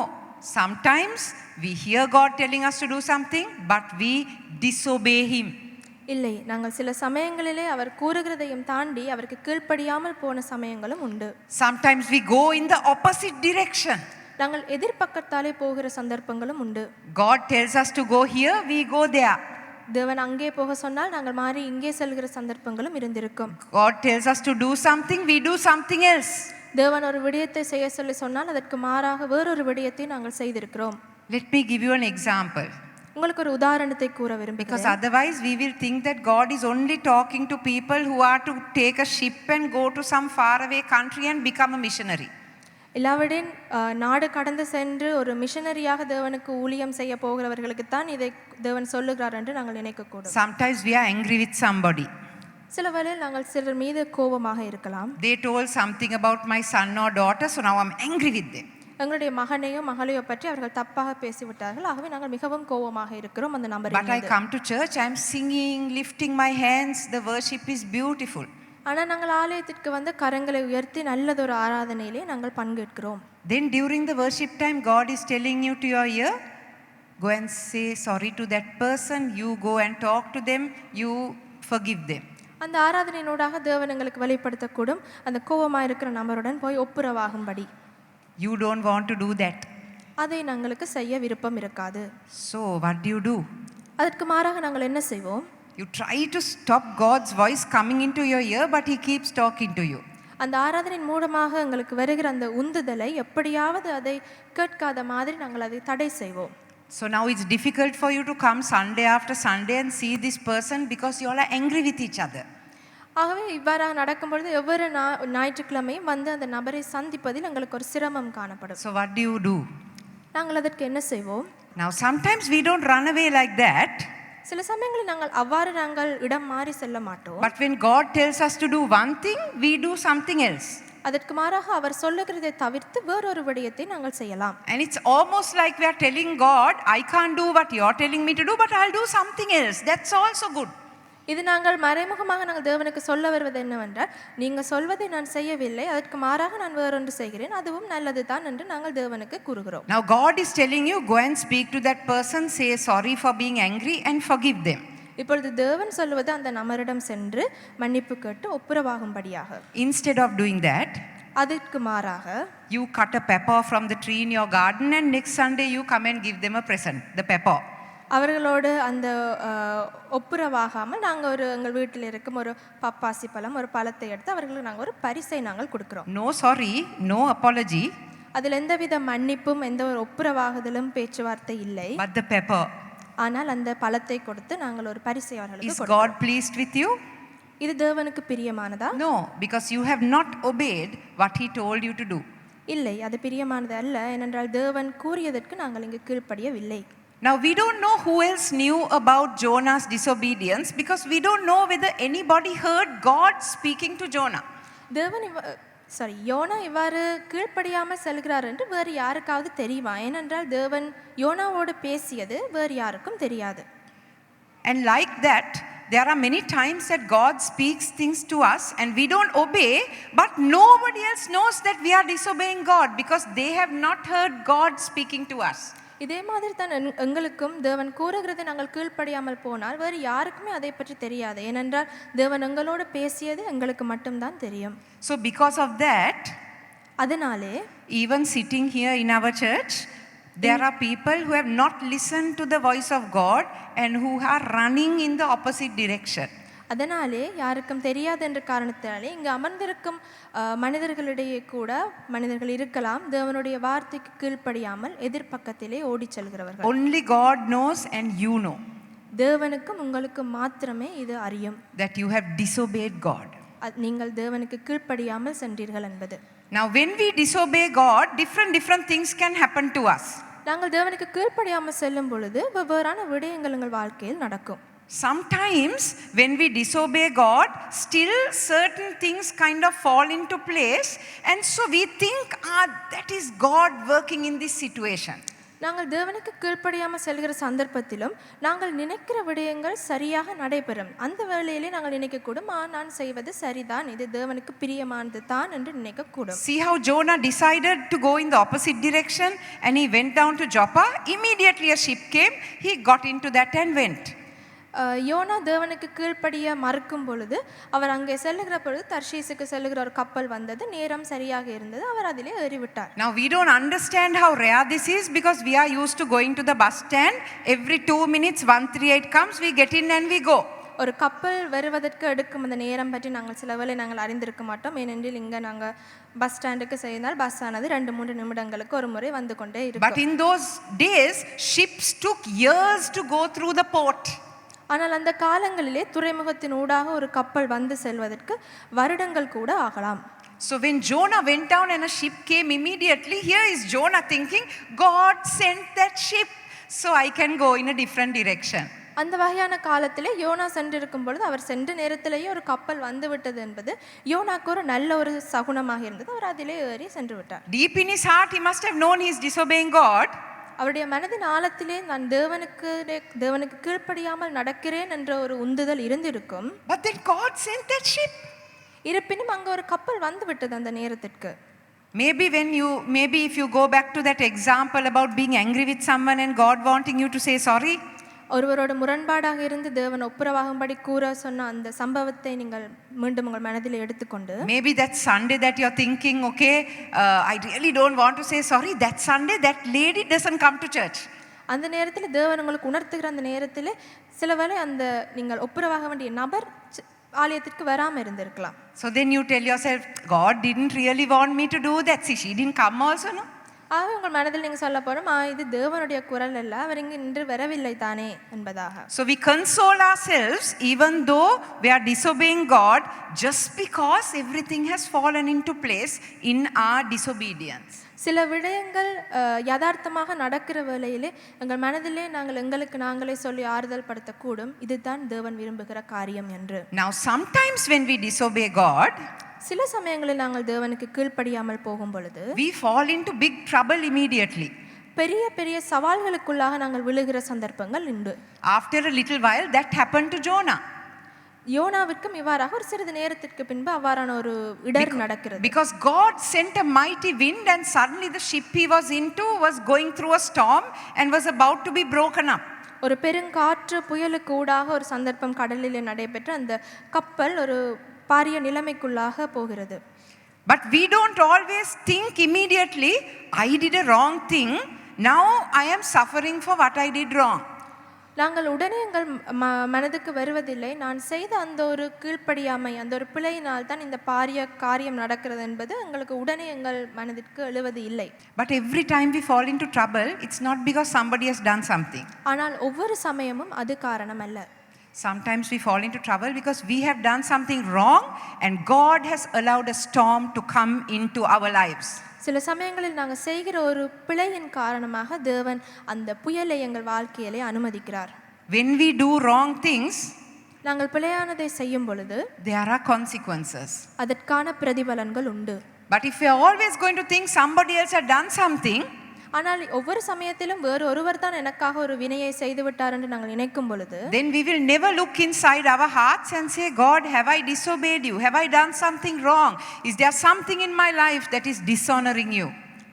Sometimes we hear God telling us to do something but we disobey him. இல்லை, நாங்கள் சில சமயங்களிலே அவர் கூறுகிறதையும் தாண்டி அவருக்கு கீழ்ப்படியாமல் போன சமயங்களும் உண்டு. Sometimes we go in the opposite direction. நாங்கள் எதிர்பக்கத்தாலே போகிற சந்தர்ப்பங்களும் உண்டு. God tells us to go here, we go there. தேவன் அங்கே போக சொன்னால் நாங்கள் மாறி இங்கே செல்கிற சந்தர்ப்பங்களும் இருந்திருக்கும். God tells us to do something, we do something else. தேவன் ஒரு விடயத்தை செய்ய சொல்லி சொன்னால் அதற்கு மாறாக வேறொரு விடயத்தை நாங்கள் செய்திருக்கிறோம். Let me give you an example. உங்களுக்கு ஒரு உதாரணத்தை கூற Because விரும்புகிறேன். otherwise we will think that God is only talking to people who are to take a ship and go to some faraway country and become a missionary. இல்லாவிடின் நாடு கடந்து சென்று ஒரு மிஷனரியாக தேவனுக்கு ஊழியம் செய்ய போகிறவர்களுக்கு தான் இதை தேவன் சொல்லுகிறார் என்று நாங்கள் நினைக்கக்கூடும். Sometimes we are angry with somebody. சில வேளையில் நாங்கள் சிலர் மீது கோபமாக இருக்கலாம். They told something about my son or daughter, so now I'm angry with them. எங்களுடைய மகனையோ மகளையோ பற்றி அவர்கள் தப்பாக பேசிவிட்டார்கள், ஆகவே நாங்கள் மிகவும் கோபமாக இருக்கிறோம் அந்த நபரின் But I மீது. come to church, I'm singing, lifting my hands, the worship is beautiful. ஆனால் நாங்கள் ஆலயத்திற்கு வந்து கரங்களை உயர்த்தி நல்லதொரு ஆராதனையிலே நாங்கள் பங்கேற்கிறோம். Then during the worship time, God is telling you to your ear, go and say sorry to that person, you go and talk to them, you forgive them. அந்த ஆராதனையினூடாக தேவன் எங்களுக்கு வெளிப்படுத்தக்கூடும், அந்த கோபமாக இருக்கிற நபருடன் போய் ஒப்புரவாகும்படி. You don't want to do that. அதை நாங்களுக்கு செய்ய விருப்பம் இருக்காது. So what do? அதற்கு மாறாக நாங்கள் என்ன செய்வோம்? You try to stop God's voice coming into your ear, but He keeps talking to you. அந்த ஆராதனையின் மூலமாக எங்களுக்கு வருகிற அந்த உந்துதலை எப்படியாவது அதை கேட்காத மாதிரி நாங்கள் அதை தடை செய்வோம். So now it's difficult for you to come Sunday after Sunday and see this person because you all are angry with each other. ஆகவே இவ்வாறாக நடக்கும் பொழுது ஒவ்வொரு ஞாயிற்றுக்கிழமையும் வந்து அந்த நபரை சந்திப்பதில் எங்களுக்கு ஒரு சிரமம் காணப்படும். So what do? நாங்கள் அதற்கு என்ன செய்வோம்? Now sometimes we don't run away like that. சில சமயங்களில் நாங்கள் இடம் மாறி செல்ல மாட்டோம். But when God tells us to do one thing, we do something else. அதற்கு மாறாக அவர் சொல்லுகிறதை தவிர்த்து வேறொரு விடயத்தை நாங்கள் செய்யலாம். And it's almost like we are telling God, I can't do what you're telling me to do, but I'll do something else. That's also good. இது நாங்கள் மறைமுகமாக நாங்கள் தேவனுக்கு சொல்ல வருவது என்னவென்றால், நீங்கள் சொல்வதை நான் செய்யவில்லை, அதற்கு மாறாக நான் வேறொன்று செய்கிறேன், அதுவும் நல்லது தான் என்று நாங்கள் தேவனுக்கு கூறுகிறோம். Now God is telling you, go and speak to that person, say sorry for being angry and forgive them. இப்பொழுது தேவன் சொல்வது அந்த நபரிடம் சென்று மன்னிப்பு கேட்டு ஒப்புரவாகும்படியாக. Instead of doing that, அதற்கு மாறாக you cut a pepper from the tree in your garden and next Sunday you come and give them a present, the pepper. அவர்களோடு அந்த ஒப்புரவாகாமல் நாங்கள் எங்கள் வீட்டில் இருக்கும் ஒரு பப்பாசி பழம் ஒரு பழத்தை எடுத்து அவர்களுக்கு நாங்கள் ஒரு பரிசை நாங்கள் கொடுக்கிறோம். No sorry, no apology. அதில் எந்தவித மன்னிப்பும் எந்த ஒரு ஒப்புரவாகுதலும் பேச்சுவார்த்தை இல்லை. But the pepper. ஆனால் அந்த பழத்தை கொடுத்து நாங்கள் ஒரு பரிசை அவர்களுக்கு Is கொடுக்கிறோம். God pleased with you? இது தேவனுக்கு பிரியமானதா? No, because you have not obeyed what He told you to do. இல்லை, அது பிரியமானது அல்ல. ஏனென்றால் தேவன் கூறியதற்கு நாங்கள் இங்கு கீழ்ப்படியவில்லை. Now we don't know who else knew about Jonah's disobedience because we don't know whether anybody heard God speaking to Jonah. யோனா இவ்வாறு கீழ்ப்படியாமல் செல்கிறார் என்று வேறு யாருக்காவது தெரியுமா? ஏனென்றால் தேவன் யோனாவோடு பேசியது வேறு யாருக்கும் தெரியாது. And like that, there are many times that God speaks things to us and we don't obey, but nobody else knows that we are disobeying God because they have not heard God speaking to us. இதே மாதிரி தான் எங்களுக்கும் தேவன் கூறுகிறதை நாங்கள் கீழ்ப்படியாமல் போனால் வேறு யாருக்குமே அதை பற்றி தெரியாது. ஏனென்றால் தேவன் எங்களோடு பேசியது எங்களுக்கு மட்டும்தான் தெரியும். So because of that, அதனாலே even sitting here in our church, there are people who have not listened to the voice of God and who are running in the opposite direction. அதனாலே யாருக்கும் தெரியாது என்ற காரணத்தினாலே இங்கு அமர்ந்திருக்கும் மனிதர்களிடையே கூட மனிதர்கள் இருக்கலாம் தேவனுடைய வார்த்தைக்கு கீழ்ப்படியாமல் எதிர்பக்கத்திலே ஓடி செல்கிறவர்கள். Only God knows and you know. தேவனுக்கும் உங்களுக்கும் மாத்திரமே இது அறியும். That you have disobeyed God. நீங்கள் தேவனுக்கு கீழ்ப்படியாமல் சென்றீர்கள் என்பது. Now when we disobey God, different things can happen to us. நாங்கள் தேவனுக்கு கீழ்ப்படியாமல் செல்லும் பொழுது வெவ்வேறான விடயங்கள் எங்கள் வாழ்க்கையில் நடக்கும். Sometimes when we disobey God, still certain things kind of fall into place and so we think that is God working in this situation. நாங்கள் தேவனுக்கு கீழ்ப்படியாமல் செல்கிற சந்தர்ப்பத்திலும் நாங்கள் நினைக்கிற விடயங்கள் சரியாக நடைபெறும். அந்த வேளையிலே நாங்கள் நினைக்கக்கூடும் நான் செய்வது சரிதான், இது தேவனுக்கு பிரியமானது தான் என்று நினைக்கக்கூடும். See how Jonah decided to go in the opposite direction and he went down to Joppa. Immediately a ship came, he got into that and went. யோனா தேவனுக்கு கீழ்ப்படிய மறுக்கும் பொழுது அவர் அங்கே செல்லுகிற பொழுது தர்ஷீசுக்கு செல்லுகிற ஒரு கப்பல் வந்தது, நேரம் சரியாக இருந்தது, அவர் அதிலே ஏறிவிட்டார். Now we don't understand how rare this is because we are used to going to the bus stand. Every 2 minutes 138 comes, we get in and we go. ஒரு கப்பல் வருவதற்கு எடுக்கும் அந்த நேரம் பற்றி நாங்கள் சில வேளை நாங்கள் அறிந்திருக்க மாட்டோம். ஏனென்றால் இங்கே நாங்கள் பஸ் ஸ்டாண்டுக்கு செய்தால் பஸ் ஆனது 2-3 நிமிடங்களுக்கு ஒரு முறை வந்து கொண்டே இருக்கும். But in those days ships took years to go through the port. ஆனால் அந்த காலங்களிலே துறைமுகத்தின் ஊடாக ஒரு கப்பல் வந்து செல்வதற்கு வருடங்கள் கூட ஆகலாம். So when Jonah went down and a ship came immediately, here is Jonah thinking, God sent that ship so I can go in a different direction. அந்த வகையான காலத்திலே யோனா சென்றிருக்கும் பொழுது அவர் சென்ற நேரத்திலேயே ஒரு கப்பல் வந்து விட்டது என்பது யோனாக்கு ஒரு நல்ல ஒரு சகுனமாக இருந்தது. அவர் அதிலே ஏறி சென்று விட்டார். Deep in his heart he must have known he is disobeying God. அவருடைய மனதின் ஆழத்திலே நான் தேவனுக்கு கீழ்ப்படியாமல் நடக்கிறேன் என்ற ஒரு உந்துதல் இருந்திருக்கும். But then God sent that ship. இருப்பினும் அங்கே ஒரு கப்பல் வந்து விட்டது அந்த நேரத்திற்கு. Maybe if you go back to that example about being angry with someone and God wanting you to say sorry. ஒருவரோட முரண்பாடாக இருந்து தேவன் ஒப்புரவாகும்படி கூற சொன்ன அந்த சம்பவத்தை நீங்கள் மீண்டும் உங்கள் மனதில் எடுத்துக்கொண்டு Maybe that Sunday that you're thinking, okay, I really don't want to say sorry. That Sunday that lady doesn't come to church. அந்த நேரத்தில் தேவன் உங்களுக்கு உணர்த்துகிற அந்த நேரத்தில் சில வேளை அந்த நீங்கள் ஒப்புரவாக வேண்டிய நபர் ஆலயத்திற்கு வராமல் இருந்திருக்கலாம். So then you tell yourself, God didn't really want me to do that. See, she didn't come also, no? ஆகவே உங்கள் மனதில் நீங்கள் சொல்ல போகிறோம், இது தேவனுடைய குரல் அல்ல, அவர் இங்கு இன்று வரவில்லை தானே என்பதாக. So we console ourselves even though we are disobeying God, just because everything has fallen into place in our disobedience. சில விடயங்கள் யதார்த்தமாக நடக்கிற வேளையிலே எங்கள் மனதிலே நாங்கள் எங்களுக்கு நாங்களே சொல்லி ஆறுதல் படுத்தக்கூடும், இதுதான் தேவன் விரும்புகிற காரியம் என்று. Now sometimes when we disobey God, சில சமயங்களில் நாங்கள் தேவனுக்கு கீழ்ப்படியாமல் போகும் பொழுது we fall into big trouble immediately. பெரிய பெரிய சவால்களுக்குள்ளாக நாங்கள் விழுகிற சந்தர்ப்பங்கள் உண்டு. After a little while that happened to Jonah. யோனாவிற்கும் இவ்வாறாக ஒரு சிறிது நேரத்திற்கு பின்பு அவ்வாறான ஒரு இடர் நடக்கிறது. Because God sent a mighty wind and suddenly the ship he was into was going through a storm and was about to be broken up. ஒரு பெருங்காற்று புயலுக்கு ஊடாக ஒரு சந்தர்ப்பம் கடலிலே நடைபெற்ற அந்த கப்பல் ஒரு பாரிய நிலைமைக்குள்ளாக போகிறது. But we don't always think immediately, I did a wrong thing, now I am suffering for what I did wrong. நாங்கள் உடனே எங்கள் மனதுக்கு வருவதில்லை, நான் செய்த அந்த ஒரு கீழ்ப்படியாமை, அந்த ஒரு பிழையினால் தான் இந்த பாரிய காரியம் நடக்கிறது என்பது எங்களுக்கு உடனே எங்கள் மனதிற்கு எழுவது இல்லை. But every time we fall into trouble, it's not because somebody has done something. ஆனால் ஒவ்வொரு சமயமும் அது காரணம் அல்ல. Sometimes we fall into trouble because we have done something wrong and God has allowed a storm to come into our lives. சில சமயங்களில் நாங்கள் செய்கிற ஒரு பிழையின் காரணமாக தேவன் அந்த புயலை எங்கள் வாழ்க்கையிலே அனுமதிக்கிறார். When we do wrong things, நாங்கள் பிழையானதை செய்யும் பொழுது there are consequences. அதற்கான பிரதிபலன்கள் உண்டு. But if we are always going to think somebody else had done something, ஆனால் ஒவ்வொரு சமயத்திலும் வேறு ஒருவர் தான் எனக்காக ஒரு வினையை செய்து விட்டார் என்று நாங்கள் நினைக்கும் பொழுது then we will never look inside our hearts and say, God, have I disobeyed you? Have I done something wrong? Is there something in my life that is dishonoring you?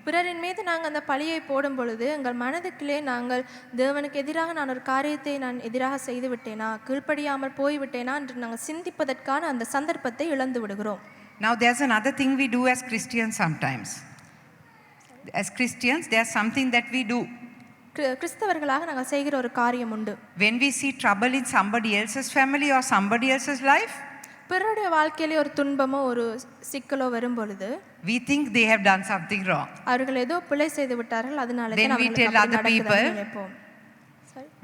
பிறரின் மீது நாங்கள் அந்த பழியை போடும் பொழுது எங்கள் மனதுக்குள்ளே நாங்கள் தேவனுக்கு எதிராக நான் ஒரு காரியத்தை நான் எதிராக செய்து விட்டேனா, கீழ்ப்படியாமல் போய்விட்டேனா என்று நாங்கள் சிந்திப்பதற்கான அந்த சந்தர்ப்பத்தை இழந்து விடுகிறோம். Now there's another thing we do as Christians sometimes. As Christians, there's something that we do. கிறிஸ்தவர்களாக நாங்கள் செய்கிற ஒரு காரியம் உண்டு. When we see trouble in somebody else's family or somebody else's life, பிறருடைய வாழ்க்கையிலே ஒரு துன்பமோ ஒரு சிக்கலோ வரும் பொழுது we think they have done something wrong. அவர்கள் ஏதோ பிழை செய்து விட்டார்கள், அதனால Then we tell other people,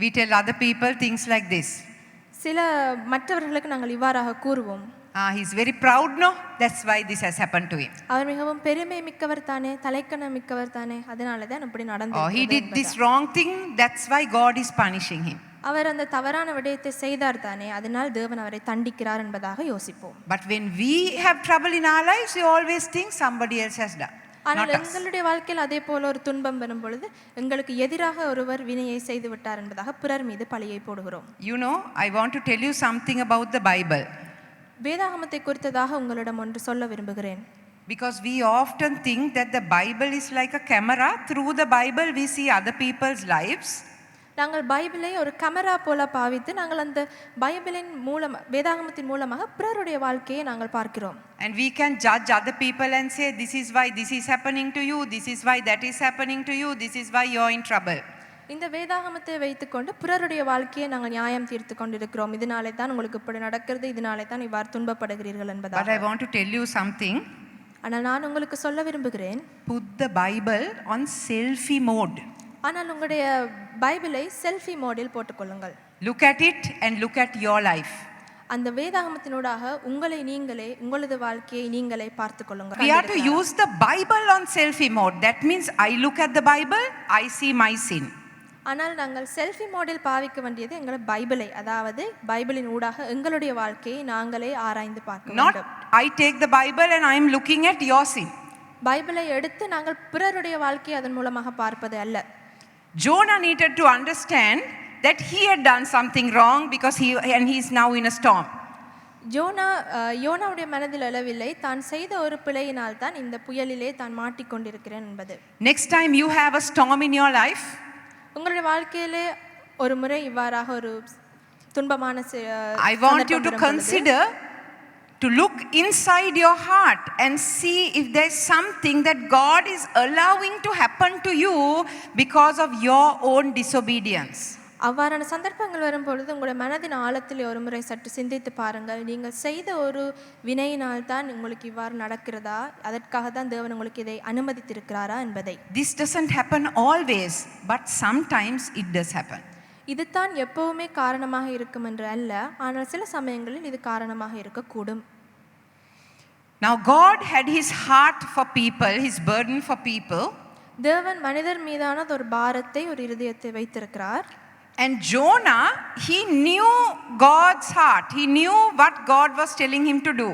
we tell other people things like this. சில மற்றவர்களுக்கு நாங்கள் இவ்வாறாக கூறுவோம், he's very proud, no? That's why this has happened to him. அவர் மிகவும் பெருமை மிக்கவர் தானே, தலைக்கணம் மிக்கவர் தானே, அதனால தான் இப்படி நடந்தது. He did this wrong thing, that's why God is punishing him. அவர் அந்த தவறான விடயத்தை செய்தார் தானே, அதனால் தேவன் அவரை தண்டிக்கிறார் என்பதாக யோசிப்போம். But when we have trouble in our lives, we always think somebody else has done. ஆனால் எங்களுடைய வாழ்க்கையில் அதே போல ஒரு துன்பம் வரும் பொழுது எங்களுக்கு எதிராக ஒருவர் வினையை செய்து விட்டார் என்பதாக பிறர் மீது பழியை போடுகிறோம். You know, I want to tell you something about the Bible. வேதாகமத்தை குறித்ததாக உங்களிடம் ஒன்று சொல்ல விரும்புகிறேன். Because we often think that the Bible is like a camera. Through the Bible we see other people's lives. நாங்கள் பைபிளை ஒரு கேமரா போல பாவித்து நாங்கள் அந்த பைபிளின் மூலம் வேதாகமத்தின் மூலமாக பிறருடைய வாழ்க்கையை நாங்கள் பார்க்கிறோம். And we can judge other people and say, this is why this is happening to you, this is why that is happening to you, this is why you're in trouble. இந்த வேதாகமத்தை வைத்துக்கொண்டு பிறருடைய வாழ்க்கையை நாங்கள் நியாயம் தீர்த்து கொண்டிருக்கிறோம். இதனாலே தான் உங்களுக்கு இப்படி நடக்கிறது, இதனாலே தான் இவ்வாறு துன்பப்படுகிறீர்கள் என்பதாக. But I want to tell you something. ஆனால் நான் உங்களுக்கு சொல்ல விரும்புகிறேன், Put the Bible on selfie mode. ஆனால் உங்களுடைய பைபிளை செல்ஃபி மோடில் போட்டுக்கொள்ளுங்கள். Look at it and look at your life. அந்த வேதாகமத்தினூடாக உங்களை நீங்களே, உங்களது வாழ்க்கையை நீங்களே பார்த்துக் கொள்ளுங்கள். We have to use the Bible on selfie mode. That means I look at the Bible, I see my sin. ஆனால் நாங்கள் செல்ஃபி மோடில் பாவிக்க வேண்டியது எங்களை பைபிளை, அதாவது பைபிளின் ஊடாக எங்களுடைய வாழ்க்கையை நாங்களே ஆராய்ந்து பார்க்க வேண்டும். Not I take the Bible and I am looking at your sin. பைபிளை எடுத்து நாங்கள் பிறருடைய வாழ்க்கையை அதன் மூலமாக பார்ப்பது அல்ல. Jonah needed to understand that he had done something wrong because he is now in a storm. யோனாவுடைய மனதில் எழவில்லை, தான் செய்த ஒரு பிழையினால் தான் இந்த புயலிலே தான் மாட்டிக்கொண்டிருக்கிறேன் என்பது. Next time you have a storm in your life, உங்களுடைய வாழ்க்கையிலே ஒரு முறை இவ்வாறாக ஒரு துன்பமான I want you to consider to look inside your heart and see if there's something that God is allowing to happen to you because of your own disobedience. அவ்வாறான சந்தர்ப்பங்கள் வரும்பொழுது உங்களுடைய மனதின் ஆழத்தில் ஒரு முறை சற்று சிந்தித்து பாருங்கள். நீங்கள் செய்த ஒரு வினையினால் தான் உங்களுக்கு இவ்வாறு நடக்கிறதா, அதற்காக தான் தேவன் உங்களுக்கு இதை அனுமதித்திருக்கிறாரா என்பதை. This doesn't happen always, but sometimes it does happen. இதுதான் எப்பவுமே காரணமாக இருக்கும் என்று அல்ல, ஆனால் சில சமயங்களில் இது காரணமாக இருக்கக்கூடும். Now God had his heart for people, his burden for people. தேவன் மனிதர் மீதான ஒரு பாரத்தை, ஒரு இருதயத்தை வைத்திருக்கிறார். And Jonah, he knew God's heart. He knew what God was telling him to do.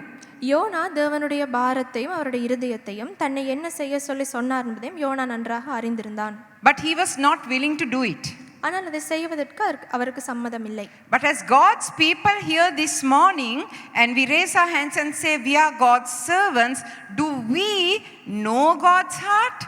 யோனா தேவனுடைய பாரத்தையும் அவருடைய இருதயத்தையும் தன்னை என்ன செய்ய சொல்லி சொன்னார் என்பதையும் யோனா நன்றாக அறிந்திருந்தான். But he was not willing to do it. ஆனால் அதை செய்வதற்கு அவருக்கு சம்மதம் இல்லை. But as God's people here this morning and we raise our hands and say we are God's servants, do we know God's heart,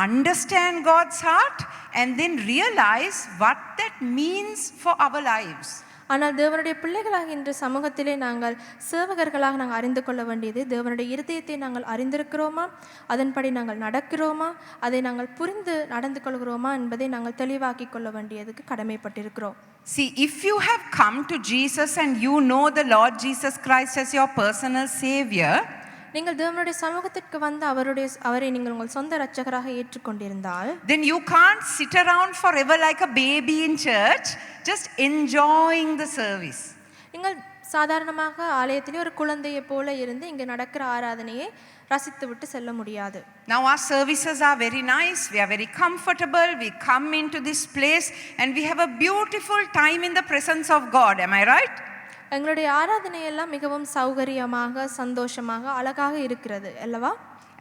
understand God's heart, and then realize what that means for our lives? ஆனால் தேவனுடைய பிள்ளைகளாக இன்று சமூகத்திலே நாங்கள் சேவகர்களாக நாங்கள் அறிந்து கொள்ள வேண்டியது, தேவனுடைய இருதயத்தை நாங்கள் அறிந்திருக்கிறோமா, அதன்படி நாங்கள் நடக்கிறோமா, அதை நாங்கள் புரிந்து நடந்து கொள்கிறோமா என்பதை நாங்கள் தெளிவாக்கி கொள்ள வேண்டியதுக்கு கடமைப்பட்டிருக்கிறோம். See, if you have come to Jesus and you know the Lord Jesus Christ as your personal Savior, நீங்கள் தேவனுடைய சமூகத்திற்கு வந்து அவரை நீங்கள் உங்கள் சொந்த இரட்சகராக ஏற்றுக்கொண்டிருந்தால், then you can't sit around forever like a baby in church just enjoying the service. நீங்கள் சாதாரணமாக ஆலயத்திலே ஒரு குழந்தையை போல இருந்து இங்கே நடக்கிற ஆராதனையை ரசித்து விட்டு செல்ல முடியாது. Now our services are very nice, we are very comfortable, we come into this place and we have a beautiful time in the presence of God. Am I right? எங்களுடைய ஆராதனை எல்லாம் மிகவும் சௌகரியமாக, சந்தோஷமாக, அழகாக இருக்கிறது அல்லவா?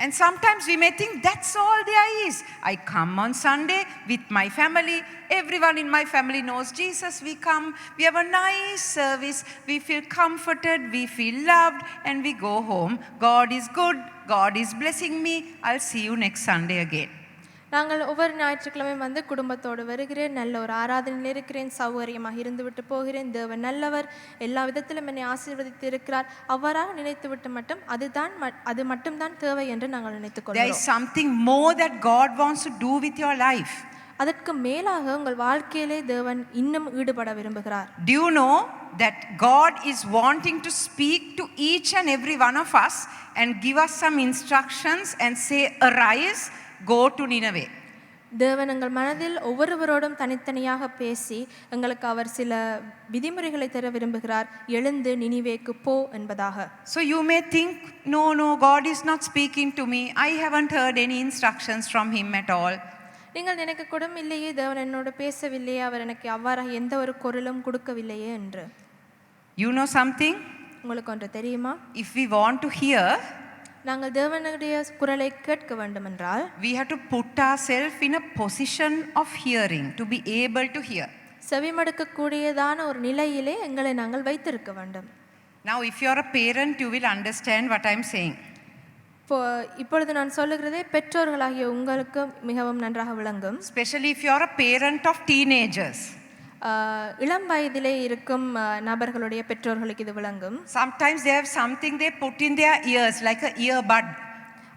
And sometimes we may think that's all there is. I come on Sunday with my family. Everyone in my family knows Jesus. We come, we have a nice service. We feel comforted, we feel loved, and we go home. God is good. God is blessing me. I'll see you next Sunday again. நாங்கள் ஒவ்வொரு ஞாயிற்றுக்கிழமையும் வந்து குடும்பத்தோடு வருகிறேன், நல்ல ஒரு ஆராதனையில் இருக்கிறேன், சௌகரியமாக இருந்துவிட்டு போகிறேன், தேவன் நல்லவர், எல்லா விதத்திலும் என்னை ஆசீர்வதித்து இருக்கிறார், அவ்வாறாக நினைத்துவிட்டு மட்டும் அது மட்டும்தான் தேவை என்று நாங்கள் நினைத்துக்கொள்கிறோம். There is something more that God wants to do with your life. அதற்கு மேலாக உங்கள் வாழ்க்கையிலே தேவன் இன்னும் ஈடுபட விரும்புகிறார். Do you know that God is wanting to speak to each and every one of us and give us some instructions and say, arise, go to Nineveh. தேவன் எங்கள் மனதில் ஒவ்வொருவரோடும் தனித்தனியாக பேசி எங்களுக்கு அவர் சில விதிமுறைகளை தர விரும்புகிறார், எழுந்து நினிவேக்கு போ என்பதாக. So you may think, no, God is not speaking to me. I haven't heard any instructions from him at all. நீங்கள் நினைக்க கூட இல்லையே, தேவன் என்னோடு பேசவில்லையே, அவர் எனக்கு அவ்வாறாக எந்த ஒரு குரலும் கொடுக்கவில்லையே என்று. You know something? உங்களுக்கு ஒன்று தெரியுமா? If we want to hear, நாங்கள் தேவனுடைய குரலை கேட்க வேண்டும் என்றால் we have to put ourselves in a position of hearing, to be able to hear. செவிமடுக்கக்கூடியதான ஒரு நிலையிலே எங்களை நாங்கள் வைத்திருக்க வேண்டும். Now if you are a parent, you will understand what I am saying. இப்பொழுது நான் சொல்லுகிறதே பெற்றோர்களாகிய உங்களுக்கு மிகவும் நன்றாக விளங்கும். Especially if you are a parent of teenagers. இளம் வயதிலே இருக்கும் நபர்களுடைய பெற்றோர்களுக்கு இது விளங்கும். Sometimes they have something they put in their ears like a earbud.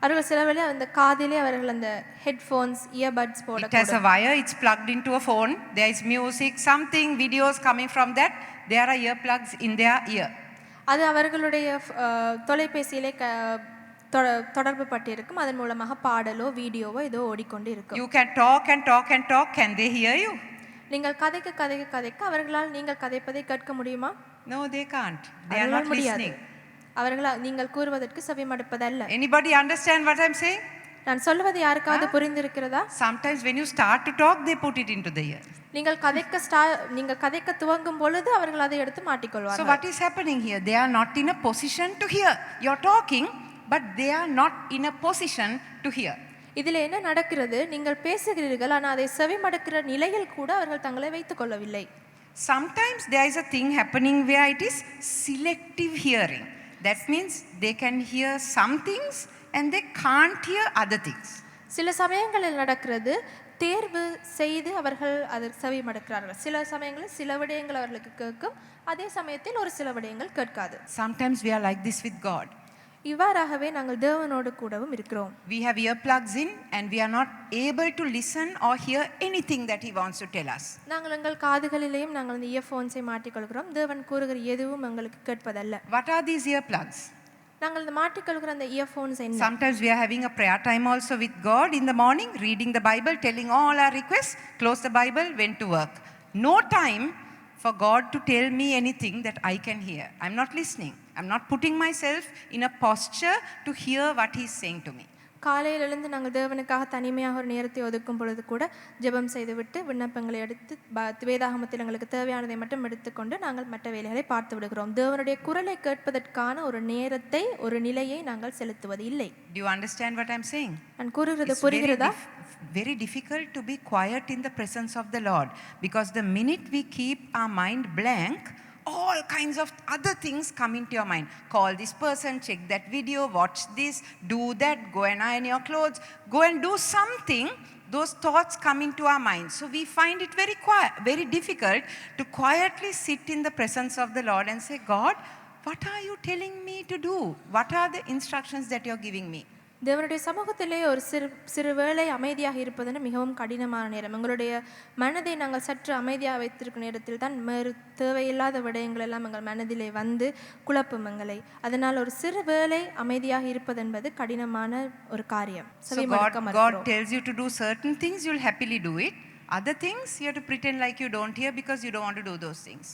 அவர்கள் சில வேளை அந்த காதிலே அவர்கள் அந்த ஹெட்ஃபோன்ஸ், இயர்பட்ஸ் போட. It has a wire, it's plugged into a phone. There is music, something, videos coming from that. There are earplugs in their ear. அது அவர்களுடைய தொலைபேசியிலே தொடர்பு பட்டிருக்கும், அதன் மூலமாக பாடலோ வீடியோவோ ஏதோ ஓடிக்கொண்டு இருக்கும். You can talk and talk and talk. Can they hear you? நீங்கள் கதைக்க அவர்களால் நீங்கள் கதைப்பதை கேட்க முடியுமா? No, they can't. They are not listening. அவர்களால் நீங்கள் கூறுவதற்கு செவிமடுப்பதல்ல. Anybody understand what I'm saying? நான் சொல்வது யாருக்காவது புரிந்திருக்கிறதா? Sometimes when you start to talk, they put it into the ear. நீங்கள் கதைக்க துவங்கும் பொழுது அவர்கள் அதை எடுத்து மாட்டிக்கொள்வார்கள். So what is happening here? They are not in a position to hear. You're talking, but they are not in a position to hear. இதில் என்ன நடக்கிறது? நீங்கள் பேசுகிறீர்கள், ஆனால் அதை செவிமடுக்கிற நிலையில் கூட அவர்கள் தங்களை வைத்துக் கொள்ளவில்லை. Sometimes there is a thing happening where it is selective hearing. That means they can hear some things and they can't hear other things. சில சமயங்களில் நடக்கிறது தேர்வு செய்து அவர்கள் அதற்கு செவி மடுக்கிறார்கள். சில சமயங்களில் சில விடயங்கள் அவர்களுக்கு கேட்கும், அதே சமயத்தில் ஒரு சில விடயங்கள் கேட்காது. Sometimes we are like this with God. இவ்வாறாகவே நாங்கள் தேவனோடு கூடவும் இருக்கிறோம். We have earplugs in and we are not able to listen or hear anything that he wants to tell us. நாங்கள் எங்கள் காதுகளிலேயும் நாங்கள் இந்த இயர்ஃபோன்ஸை மாட்டிக்கொள்கிறோம். தேவன் கூறுகிற எதுவும் எங்களுக்கு கேட்பதல்ல. What are these earplugs? நாங்கள் இந்த மாட்டிக்கொள்கிற அந்த இயர்ஃபோன்ஸ் என்ன? Sometimes we are having a prayer time also with God in the morning, reading the Bible, telling all our requests, close the Bible, went to work. No time for God to tell me anything that I can hear. I'm not listening. I'm not putting myself in a posture to hear what he's saying to me. காலையில் எழுந்து நாங்கள் தேவனுக்காக தனிமையாக ஒரு நேரத்தை ஒதுக்கும் பொழுது கூட ஜெபம் செய்துவிட்டு விண்ணப்பங்களை எடுத்து வேதாகமத்தில் எங்களுக்கு தேவையானதை மட்டும் எடுத்துக்கொண்டு நாங்கள் மற்ற வேலைகளை பார்த்து விடுகிறோம். தேவனுடைய குரலை கேட்பதற்கான ஒரு நேரத்தை, ஒரு நிலையை நாங்கள் செலுத்துவது இல்லை. Do you understand what I'm saying? நான் கூறுகிறது புரிகிறதா? Very difficult to be quiet in the presence of the Lord, because the minute we keep our mind blank, all kinds of other things come into your mind. Call this person, check that video, watch this, do that, go and iron your clothes, go and do something. Those thoughts come into our mind. So we find it very difficult to quietly sit in the presence of the Lord and say, God, what are you telling me to do? What are the instructions that you're giving me? தேவனுடைய சமூகத்திலே ஒரு சிறு வேளை அமைதியாக இருப்பதுன்னு மிகவும் கடினமான நேரம். எங்களுடைய மனதை நாங்கள் சற்று அமைதியாக வைத்திருக்கும் நேரத்தில் தான் தேவையில்லாத விடயங்கள் எல்லாம் எங்கள் மனதிலே வந்து குழப்பும் எங்களை. அதனால் ஒரு சிறு வேளை அமைதியாக இருப்பது என்பது கடினமான ஒரு காரியம். So God tells you to do certain things, you'll happily do it. Other things you have to pretend like you don't hear because you don't want to do those things.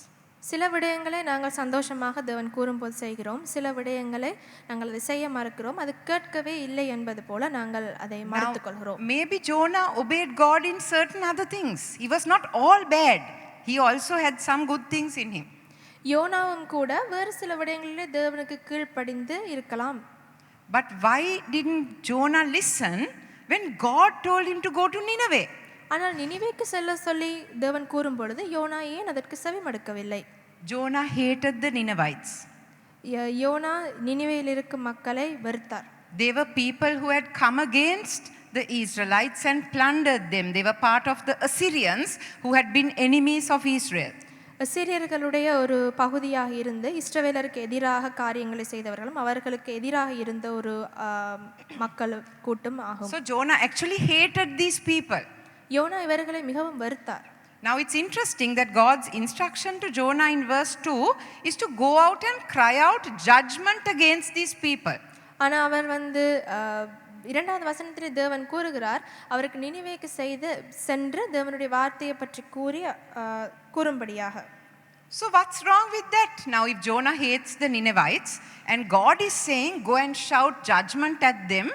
சில விடயங்களை நாங்கள் சந்தோஷமாக தேவன் கூறும்போது செய்கிறோம், சில விடயங்களை நாங்கள் அதை செய்ய மறுக்கிறோம், அது கேட்கவே இல்லை என்பது போல நாங்கள் அதை மறுத்துக் கொள்கிறோம். Maybe Jonah obeyed God in certain other things. He was not all bad. He also had some good things in him. யோனாவும் கூட வேறு சில விடயங்களிலே தேவனுக்கு கீழ்ப்படிந்து இருக்கலாம். But why didn't Jonah listen when God told him to go to Nineveh? ஆனால் நினிவேக்கு செல்ல சொல்லி தேவன் கூறும் பொழுது யோனா ஏன் அதற்கு செவி மடுக்கவில்லை? Jonah hated the Ninevites. யோனா நினிவேயில் இருக்கும் மக்களை வெறுத்தார். They were people who had come against the Israelites and plundered them. They were part of the Assyrians who had been enemies of Israel. அசீரியர்களுடைய ஒரு பகுதியாக இருந்து இஸ்ரவேலருக்கு எதிராக காரியங்களை செய்தவர்களும் அவர்களுக்கு எதிராக இருந்த ஒரு மக்கள் கூட்டம் ஆகும். So Jonah actually hated these people. யோனா இவர்களை மிகவும் வெறுத்தார். Now it's interesting that God's instruction to Jonah in verse 2 is to go out and cry out judgment against these people. ஆனால் அவர் இரண்டாவது வசனத்தில் தேவன் கூறுகிறார், அவருக்கு நினிவேக்கு சென்று தேவனுடைய வார்த்தையை பற்றி கூறும்படியாக. So what's wrong with that? Now if Jonah hates the Ninevites and God is saying go and shout judgment at them,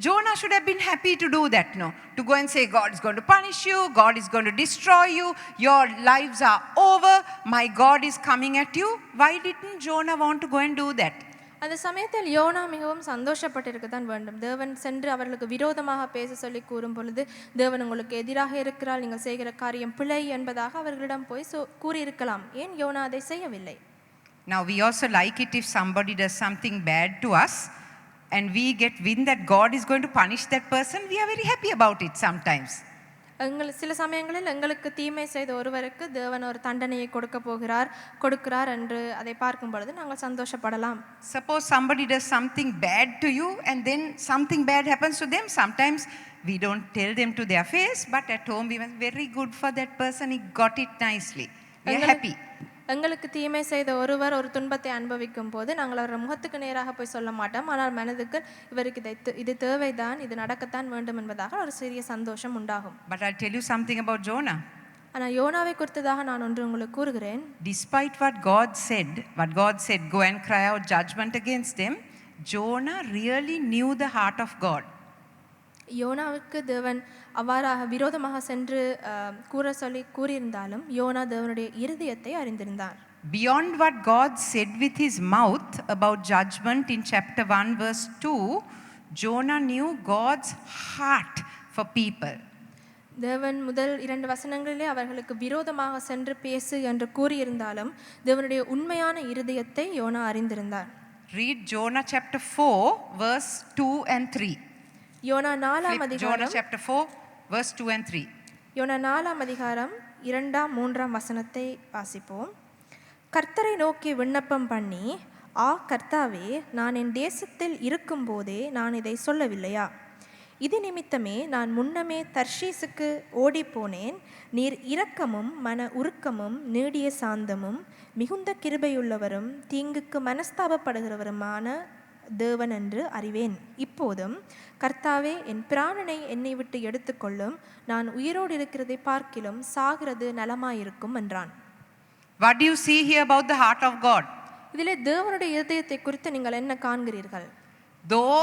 Jonah should have been happy to do that, no? To go and say, God is going to punish you, God is going to destroy you, your lives are over, my God is coming at you. Why didn't Jonah want to go and do that? அந்த சமயத்தில் YONO மிகவும் சந்தோஷப்பட்டிருக்க தான் வேண்டும். தேவன் சென்று அவர்களுக்கு விரோதமாக பேச சொல்லி கூறும் பொழுது தேவன் உங்களுக்கு எதிராக இருக்கிறார், நீங்கள் செய்கிற காரியம் பிழை என்பதாக அவர்களிடம் போய் கூறியிருக்கலாம். ஏன் யோனா அதை செய்யவில்லை? Now we also like it if somebody does something bad to us and we get wind that God is going to punish that person, we are very happy about it sometimes. சில சமயங்களில் எங்களுக்கு தீமை செய்த ஒருவருக்கு தேவன் ஒரு தண்டனையை கொடுக்கிறார் என்று அதை பார்க்கும் பொழுது நாங்கள் சந்தோஷப்படலாம். Suppose somebody does something bad to you and then something bad happens to them. Sometimes we don't tell them to their face, but at home we were very good for that person, he got it nicely. We are happy. எங்களுக்கு தீமை செய்த ஒருவர் ஒரு துன்பத்தை அனுபவிக்கும் போது நாங்கள் அவர் முகத்துக்கு நேராக போய் சொல்ல மாட்டோம், ஆனால் மனதுக்கு இவருக்கு இது தேவைதான், இது நடக்கத்தான் வேண்டும் என்பதாக ஒரு சிறிய சந்தோஷம் உண்டாகும். But I'll tell you something about Jonah. ஆனால் யோனாவை குறித்ததாக நான் ஒன்று உங்களுக்கு கூறுகிறேன். Despite what God said, go and cry out judgment against them, Jonah really knew the heart of God. யோனாவுக்கு தேவன் அவ்வாறாக விரோதமாக சென்று கூறியிருந்தாலும் யோனா தேவனுடைய இருதயத்தை அறிந்திருந்தார். Beyond what God said with his mouth about judgment in chapter 1 verse 2, Jonah knew God's heart for people. தேவன் முதல் 2 வசனங்களிலே அவர்களுக்கு விரோதமாக சென்று பேசு என்று கூறியிருந்தாலும் தேவனுடைய உண்மையான இருதயத்தை யோனா அறிந்திருந்தார். Read Jonah chapter 4 verse 2 and 3. யோனா 4ஆம் அதிகாரம் Jonah chapter 4 verse 2 and 3. யோனா 4ஆம் அதிகாரம் 2ஆம் 3ஆம் வசனத்தை வாசிப்போம். கர்த்தரை நோக்கி விண்ணப்பம் பண்ணி, கர்த்தாவே, நான் என் தேசத்தில் இருக்கும்போதே நான் இதை சொல்லவில்லையா? இது நிமித்தமே நான் முன்னமே தர்ஷீசுக்கு ஓடிப்போனேன். நீர் இரக்கமும் மன உருக்கமும் நீடிய சாந்தமும் மிகுந்த கிருபையுள்ளவரும் தீங்குக்கு மனஸ்தாபப்படுகிறவருமான தேவன் என்று அறிவேன். இப்போதும் கர்த்தாவே, என் பிராணனை என்னை விட்டு எடுத்துக்கொள்ளும். நான் உயிரோடு இருக்கிறதை பார்க்கிலும் சாகிறது நலமாயிருக்கும் என்றான். What do you see here about the heart of God? இதிலே தேவனுடைய இதயத்தை குறித்து நீங்கள் என்ன காண்கிறீர்கள்? Though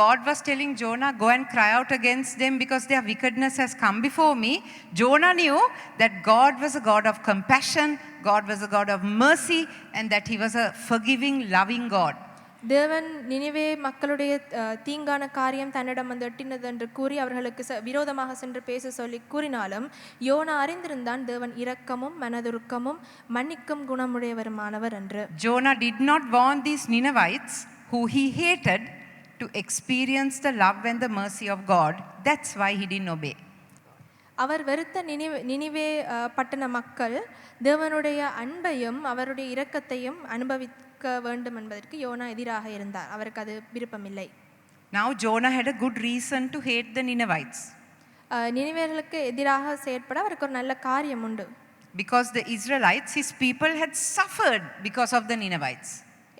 God was telling Jonah, go and cry out against them because their wickedness has come before me, Jonah knew that God was a God of compassion, God was a God of mercy, and that he was a forgiving, loving God. தேவன் நினிவே மக்களுடைய தீங்கான காரியம் தன்னிடம் வந்து எட்டினது என்று கூறி அவர்களுக்கு விரோதமாக சென்று பேச சொல்லி கூறினாலும் யோனா அறிந்திருந்தான் தேவன் இரக்கமும் மனதுருக்கமும் மன்னிக்கும் குணமுடையவருமானவர் என்று. Jonah did not want these Ninevites who he hated to experience the love and the mercy of God. That's why he didn't obey. அவர் வெறுத்த நினிவே பட்டண மக்கள் தேவனுடைய அன்பையும் அவருடைய இரக்கத்தையும் அனுபவிக்க வேண்டும் என்பதற்கு யோனா எதிராக இருந்தார். அவருக்கு அது விருப்பமில்லை. Now Jonah had a good reason to hate the Ninevites. நினிவேயர்களுக்கு எதிராக செயற்பட அவருக்கு ஒரு நல்ல காரியம் உண்டு. Because the Israelites, his people, had suffered because of the Ninevites.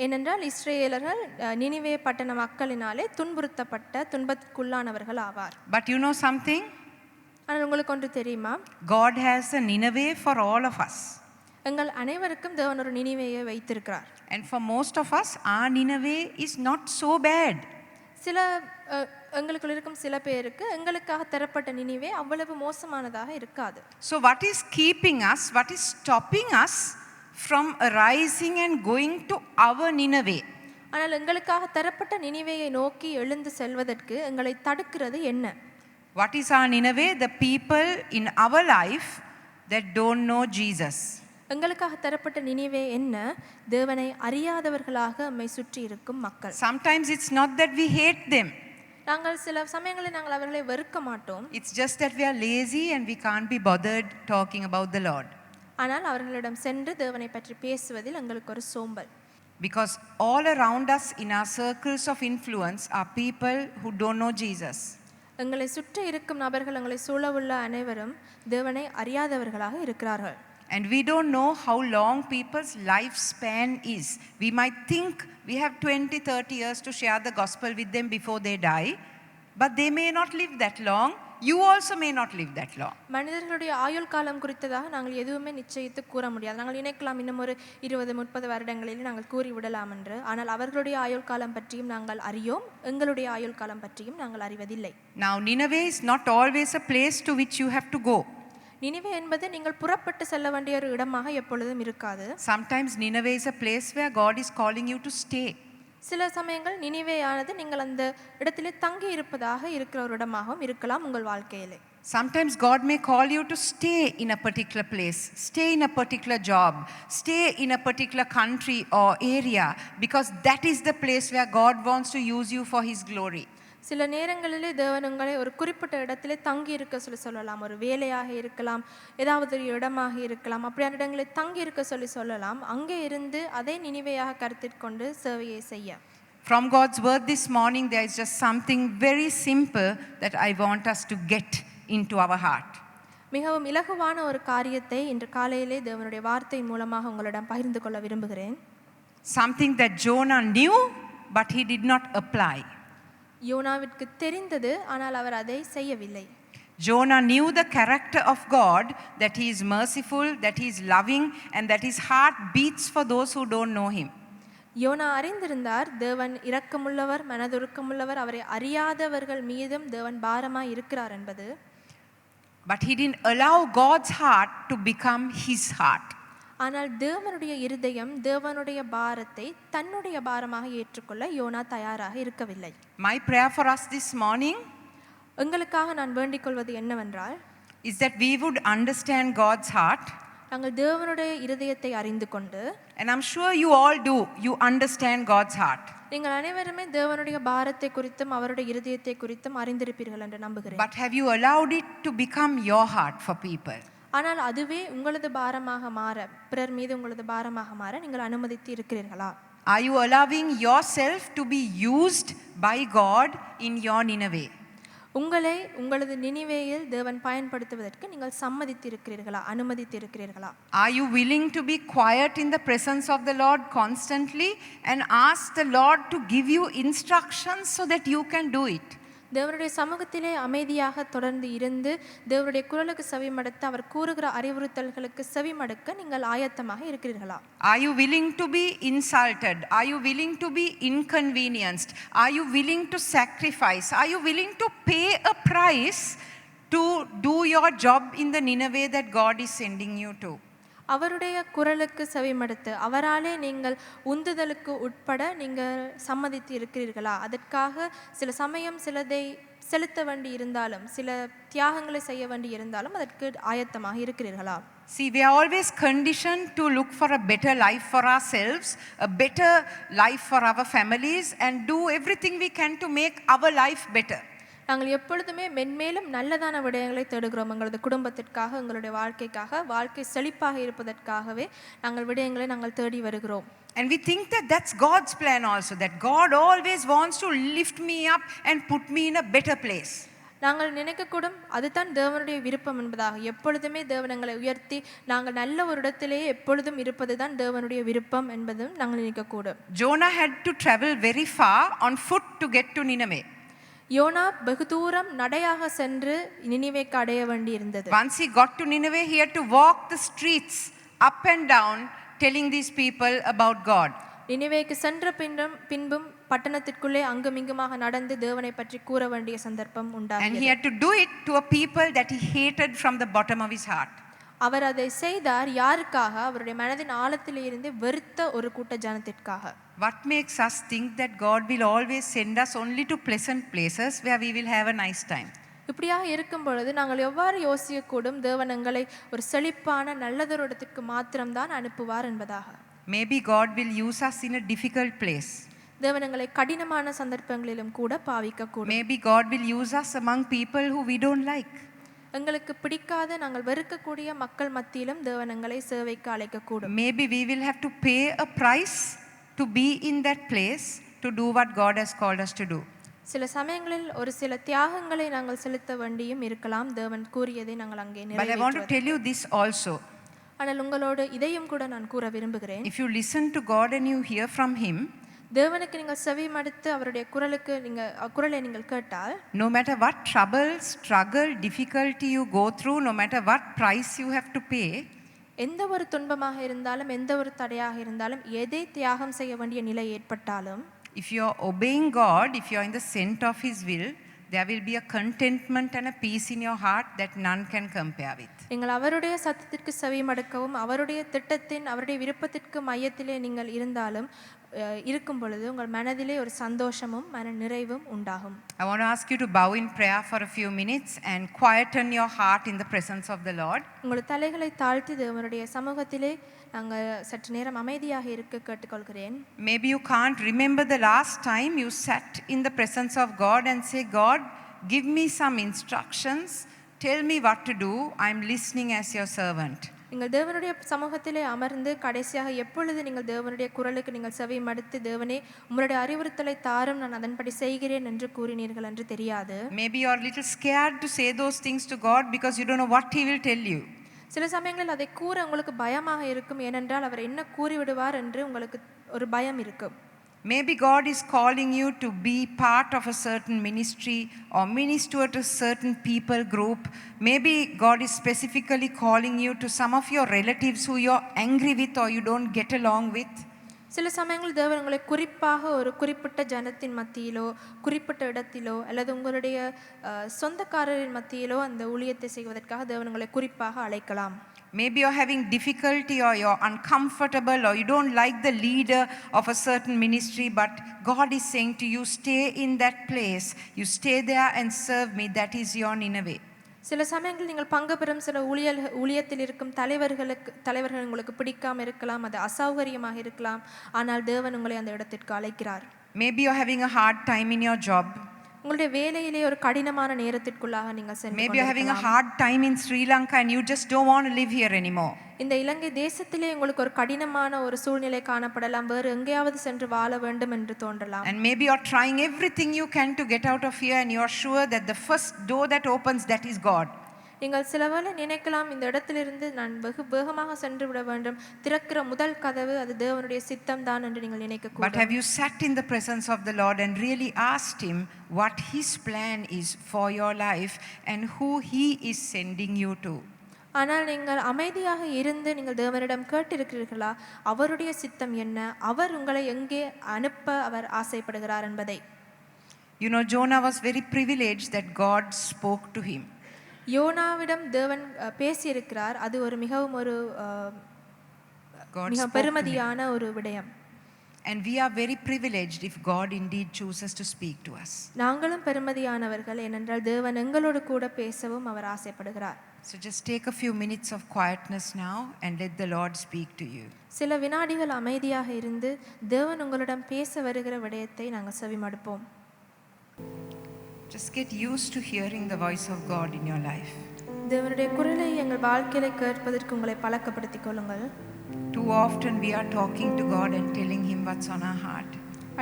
ஏனென்றால் இஸ்ரேலர்கள் நினிவே பட்டண மக்களினாலே துன்பத்துக்குள்ளானவர்கள் ஆவார். But you know something? ஆனால் உங்களுக்கு ஒன்று தெரியுமா? God has a Nineveh for all of us. எங்கள் அனைவருக்கும் தேவன் ஒரு நினிவேயை வைத்திருக்கிறார். And for most of us, our Nineveh is not so bad. சில எங்களுக்குள்ள இருக்கும் சில பேருக்கு எங்களுக்காக தரப்பட்ட நினிவே அவ்வளவு மோசமானதாக இருக்காது. So what is keeping us, what is stopping us from arising and going to our Nineveh? ஆனால் எங்களுக்காக தரப்பட்ட நினிவேயை நோக்கி எழுந்து செல்வதற்கு எங்களை தடுக்கிறது என்ன? What is our Nineveh? The people in our life that don't know Jesus. எங்களுக்காக தரப்பட்ட நினிவே என்ன? தேவனை அறியாதவர்களாக நம்மை சுற்றி இருக்கும் மக்கள். Sometimes it's not that we hate them. நாங்கள் சில சமயங்களில் நாங்கள் அவர்களை வெறுக்க மாட்டோம். It's just that we are lazy and we can't be bothered talking about the Lord. ஆனால் அவர்களிடம் சென்று தேவனை பற்றி பேசுவதில் எங்களுக்கு ஒரு சோம்பல். Because all around us in our circles of influence are people who don't know Jesus. எங்களை சுற்றி இருக்கும் நபர்கள், எங்களை சூழவுள்ள அனைவரும் தேவனை அறியாதவர்களாக இருக்கிறார்கள். And we don't know how long people's lifespan is. We might think we have 20-30 years to share the gospel with them before they die, but they may not live that long. You also may not live that long. மனிதர்களுடைய ஆயுள் காலம் குறித்ததாக நாங்கள் எதுவுமே நிச்சயித்து கூற முடியாது. நாங்கள் நினைக்கலாம் இன்னும் ஒரு 20-30 வருடங்களில் நாங்கள் கூறிவிடலாம் என்று. ஆனால் அவர்களுடைய ஆயுள் காலம் பற்றியும் நாங்கள் அறியோம், எங்களுடைய ஆயுள் காலம் பற்றியும் நாங்கள் அறிவதில்லை. Now Nineveh is not always a place to which you have to go. Nineveh என்பது நீங்கள் புறப்பட்டு செல்ல வேண்டிய ஒரு இடமாக எப்பொழுதும் இருக்காது. Sometimes Nineveh is a place where God is calling you to stay. சில சமயங்கள் நினிவேயானது நீங்கள் அந்த இடத்திலே தங்கி இருப்பதாக இருக்கிற ஒரு இடமாகவும் இருக்கலாம் உங்கள் வாழ்க்கையிலே. Sometimes God may call you to stay in a particular place, stay in a particular job, stay in a particular country or area, because that is the place where God wants to use you for His glory. சில நேரங்களிலே தேவன் உங்களை ஒரு குறிப்பிட்ட இடத்திலே தங்கி இருக்க சொல்லலாம். ஒரு வேலையாக இருக்கலாம், ஏதாவது ஒரு இடமாக இருக்கலாம். அப்படியான இடங்களை தங்கி இருக்க சொல்லலாம். அங்கே இருந்து அதை நினிவேயாக கருத்திற்கொண்டு சேவையை செய்ய. From God's word this morning, there is just something very simple that I want us to get into our heart. மிகவும் இலகுவான ஒரு காரியத்தை இன்று காலையிலே தேவனுடைய வார்த்தை மூலமாக உங்களிடம் பகிர்ந்து கொள்ள விரும்புகிறேன். Something that Jonah knew but he did not apply. யோனாவிற்கு தெரிந்தது, ஆனால் அவர் அதை செய்யவில்லை. Jonah knew the character of God, that he is merciful, that he is loving, and that his heart beats for those who don't know him. யோனா அறிந்திருந்தார் தேவன் இரக்கமுள்ளவர், மனதுருக்கமுள்ளவர், அவரை அறியாதவர்கள் மீதும் தேவன் பாரமாய் இருக்கிறார் என்பது. But he didn't allow God's heart to become his heart. ஆனால் தேவனுடைய இருதயம் தேவனுடைய பாரத்தை தன்னுடைய பாரமாக ஏற்றுக்கொள்ள யோனா தயாராக இருக்கவில்லை. My prayer for us this morning எங்களுக்காக நான் வேண்டிக் கொள்வது என்னவென்றால், is that we would understand God's heart. நாங்கள் தேவனுடைய இருதயத்தை அறிந்து கொண்டு, and I'm sure you all do, you understand God's heart. நீங்கள் அனைவருமே தேவனுடைய பாரத்தை குறித்தும் அவருடைய இருதயத்தை குறித்தும் அறிந்திருப்பீர்கள் என்று நம்புகிறேன். But have you allowed it to become your heart for people? ஆனால் அதுவே உங்களது பாரமாக மாற, பிறர் மீது உங்களது பாரமாக மாற நீங்கள் அனுமதித்து இருக்கிறீர்களா? Are you allowing yourself to be used by God in your Nineveh? உங்களை உங்களது நினிவேயில் தேவன் பயன்படுத்துவதற்கு நீங்கள் சம்மதித்து இருக்கிறீர்களா, அனுமதித்து இருக்கிறீர்களா? Are you willing to be quiet in the presence of the Lord constantly and ask the Lord to give you instructions so that you can do it? தேவனுடைய சமூகத்திலே அமைதியாக தொடர்ந்து இருந்து தேவனுடைய குரலுக்கு செவிமடுத்து அவர் கூறுகிற அறிவுறுத்தல்களுக்கு செவிமடுக்க நீங்கள் ஆயத்தமாக இருக்கிறீர்களா? Are you willing to be insulted? Are you willing to be inconvenienced? Are you willing to sacrifice? Are you willing to pay a price to do your job in the Nineveh that God is sending you to? அவருடைய குரலுக்கு செவிமடுத்து அவராலே நீங்கள் உந்துதலுக்கு உட்பட நீங்கள் சம்மதித்து இருக்கிறீர்களா? அதற்காக சில சமயம் சிலதை செலுத்த வேண்டி இருந்தாலும் சில தியாகங்களை செய்ய வேண்டி இருந்தாலும் அதற்கு ஆயத்தமாக இருக்கிறீர்களா? See, we are always conditioned to look for a better life for ourselves, a better life for our families, and do everything we can to make our life better. நாங்கள் எப்பொழுதுமே மென்மேலும் நல்லதான விடயங்களை தேடுகிறோம். எங்களது குடும்பத்திற்காக, எங்களுடைய வாழ்க்கைக்காக, வாழ்க்கை செழிப்பாக இருப்பதற்காகவே நாங்கள் விடயங்களை நாங்கள் தேடி வருகிறோம். And we think that that's God's plan also, that God always wants to lift me up and put me in a better place. நாங்கள் நினைக்கக்கூடும் அதுதான் தேவனுடைய விருப்பம் என்பதாக. எப்பொழுதுமே தேவன் எங்களை உயர்த்தி நாங்கள் நல்ல ஒரு இடத்திலேயே எப்பொழுதும் இருப்பது தான் தேவனுடைய விருப்பம் என்பதும் நாங்கள் நினைக்கக்கூடும். Jonah had to travel very far on foot to get to Nineveh. யோனா வெகு தூரம் நடையாக சென்று நினிவேக்கு அடைய வேண்டி இருந்தது. Once he got to Nineveh, he had to walk the streets up and down telling these people about God. நினிவேக்கு சென்ற பின்பும் பட்டணத்திற்குள்ளே அங்குமிங்குமாக நடந்து தேவனை பற்றி கூற வேண்டிய சந்தர்ப்பம் And உண்டாகியது. he had to do it to a people that he hated from the bottom of his heart. அவர் அதை செய்தார் யாருக்காக? அவருடைய மனதின் ஆழத்திலே இருந்து வெறுத்த ஒரு கூட்ட ஜனத்திற்காக. What makes us think that God will always send us only to pleasant places where we will have a nice time? இப்படியாக இருக்கும் பொழுது நாங்கள் எவ்வாறு யோசிக்கக்கூடும் தேவன் எங்களை ஒரு செழிப்பான நல்லதொரு இடத்திற்கு மாத்திரம்தான் அனுப்புவார் என்பதாக? Maybe God will use us in a difficult place. தேவன் எங்களை கடினமான சந்தர்ப்பங்களிலும் கூட பாவிக்கக்கூடும். Maybe God will use us among people who we don't like. எங்களுக்கு பிடிக்காத நாங்கள் வெறுக்கக்கூடிய மக்கள் மத்தியிலும் தேவன் எங்களை சேவைக்கு அழைக்கக்கூடும். Maybe we will have to pay a price to be in that place to do what God has called us to do. சில சமயங்களில் ஒரு சில தியாகங்களை நாங்கள் செலுத்த வேண்டியும் இருக்கலாம். தேவன் கூறியதை நாங்கள் அங்கே But I want to tell you this also. ஆனால் உங்களோடு இதையும் கூட நான் கூற விரும்புகிறேன். If you listen to God and you hear from Him, தேவனுக்கு நீங்கள் செவிமடுத்து அவருடைய குரலுக்கு குரலை நீங்கள் கேட்டால், no matter what trouble, struggle, difficulty you go through, no matter what price you have to pay, எந்த ஒரு துன்பமாக இருந்தாலும் எந்த ஒரு தடையாக இருந்தாலும் எதை தியாகம் செய்ய வேண்டிய நிலை ஏற்பட்டாலும், if you are obeying God, if you are in the center of His will, there will be a contentment and a peace in your heart that none can compare with. நீங்கள் அவருடைய சத்தத்திற்கு செவிமடுக்கவும் அவருடைய திட்டத்தின் அவருடைய விருப்பத்திற்கு மையத்திலே நீங்கள் இருந்தாலும் இருக்கும் பொழுது உங்கள் மனதிலே ஒரு சந்தோஷமும் மன நிறைவும் உண்டாகும். I want to ask you to bow in prayer for a few minutes and quieten your heart in the presence of the Lord. உங்கள் தலைகளை தாழ்த்தி தேவனுடைய சமூகத்திலே நாங்கள் சற்று நேரம் அமைதியாக இருக்க கேட்டுக்கொள்கிறேன். Maybe you can't remember the last time you sat in the presence of God and say, God, give me some instructions, tell me what to do, I'm listening as your servant. நீங்கள் தேவனுடைய சமூகத்திலே அமர்ந்து கடைசியாக எப்பொழுது நீங்கள் தேவனுடைய குரலுக்கு நீங்கள் செவி மடுத்து தேவனே உங்களுடைய அறிவுறுத்தலை தாரும் நான் அதன்படி செய்கிறேன் என்று கூறினீர்கள் என்று தெரியாது. Maybe you are a little scared to say those things to God because you don't know what He will tell you. சில சமயங்களில் அதை கூற உங்களுக்கு பயமாக இருக்கும். ஏனென்றால் அவர் என்ன கூறிவிடுவார் என்று உங்களுக்கு ஒரு பயம் இருக்கும். Maybe God is calling you to be part of a certain ministry or minister to a certain people group. Maybe God is specifically calling you to some of your relatives who you're angry with or you don't get along with. சில சமயங்கள் தேவன் உங்களை குறிப்பாக ஒரு குறிப்பிட்ட ஜனத்தின் மத்தியிலோ குறிப்பிட்ட இடத்திலோ அல்லது உங்களுடைய சொந்தக்காரரின் மத்தியிலோ அந்த ஊழியத்தை செய்வதற்காக தேவன் உங்களை குறிப்பாக அழைக்கலாம். Maybe you're having difficulty or you're uncomfortable or you don't like the leader of a certain ministry, but God is saying to you, stay in that place. You stay there and serve me. That is your Nineveh. சில சமயங்களில் நீங்கள் பங்கு பெறும் சில ஊழியத்தில் இருக்கும் தலைவர்கள் உங்களுக்கு பிடிக்காம இருக்கலாம், அது அசௌகரியமாக இருக்கலாம். ஆனால் தேவன் உங்களை அந்த இடத்திற்கு அழைக்கிறார். Maybe you're having a hard time in your job. உங்களுடைய வேலையிலே ஒரு கடினமான நேரத்திற்குள்ளாக நீங்கள் சென்று Maybe you're having a hard time in Sri Lanka and you just don't want to live here anymore. இந்த இலங்கை தேசத்திலே உங்களுக்கு ஒரு கடினமான ஒரு சூழ்நிலை காணப்படலாம், வேறு எங்கேயாவது சென்று வாழ வேண்டும் என்று தோன்றலாம். And maybe you're trying everything you can to get out of here and you're sure that the first door that opens, that is God. நீங்கள் சிலவேளை நினைக்கலாம், இந்த இடத்திலிருந்து நான் வெகு வேகமாக சென்று விட வேண்டும், திறக்கிற முதல் கதவு அது தேவனுடைய சித்தம் தான் என்று நீங்கள் நினைக்கக்கூடாது. But have you sat in the presence of the Lord and really asked him what his plan is for your life and who he is sending you to? ஆனால் நீங்கள் அமைதியாக இருந்து நீங்கள் தேவனிடம் கேட்டிருக்கிறீர்களா, அவருடைய சித்தம் என்ன, அவர் உங்களை எங்கே அனுப்ப அவர் ஆசைப்படுகிறார் என்பதை? You know, Jonah was very privileged that God spoke to him. யோனாவிடம் தேவன் பேசியிருக்கிறார். அது ஒரு மிகவும் ஒரு மிக பெருமதியான ஒரு விடயம். And we are very privileged if God indeed chooses to speak to us. நாங்களும் பெருமதியானவர்கள், ஏனென்றால் தேவன் எங்களோடு கூட பேசவும் அவர் ஆசைப்படுகிறார். So just take a few minutes of quietness now and let the Lord speak to you. சில வினாடிகள் அமைதியாக இருந்து தேவன் உங்களிடம் பேச வருகிற விடயத்தை நாங்கள் செவிமடுப்போம். Just get used to hearing the voice of God in your life. தேவனுடைய குரலை எங்கள் வாழ்க்கையில கேட்பதற்கு உங்களை பழக்கப்படுத்திக் கொள்ளுங்கள். Too often we are talking to God and telling him what's on our heart.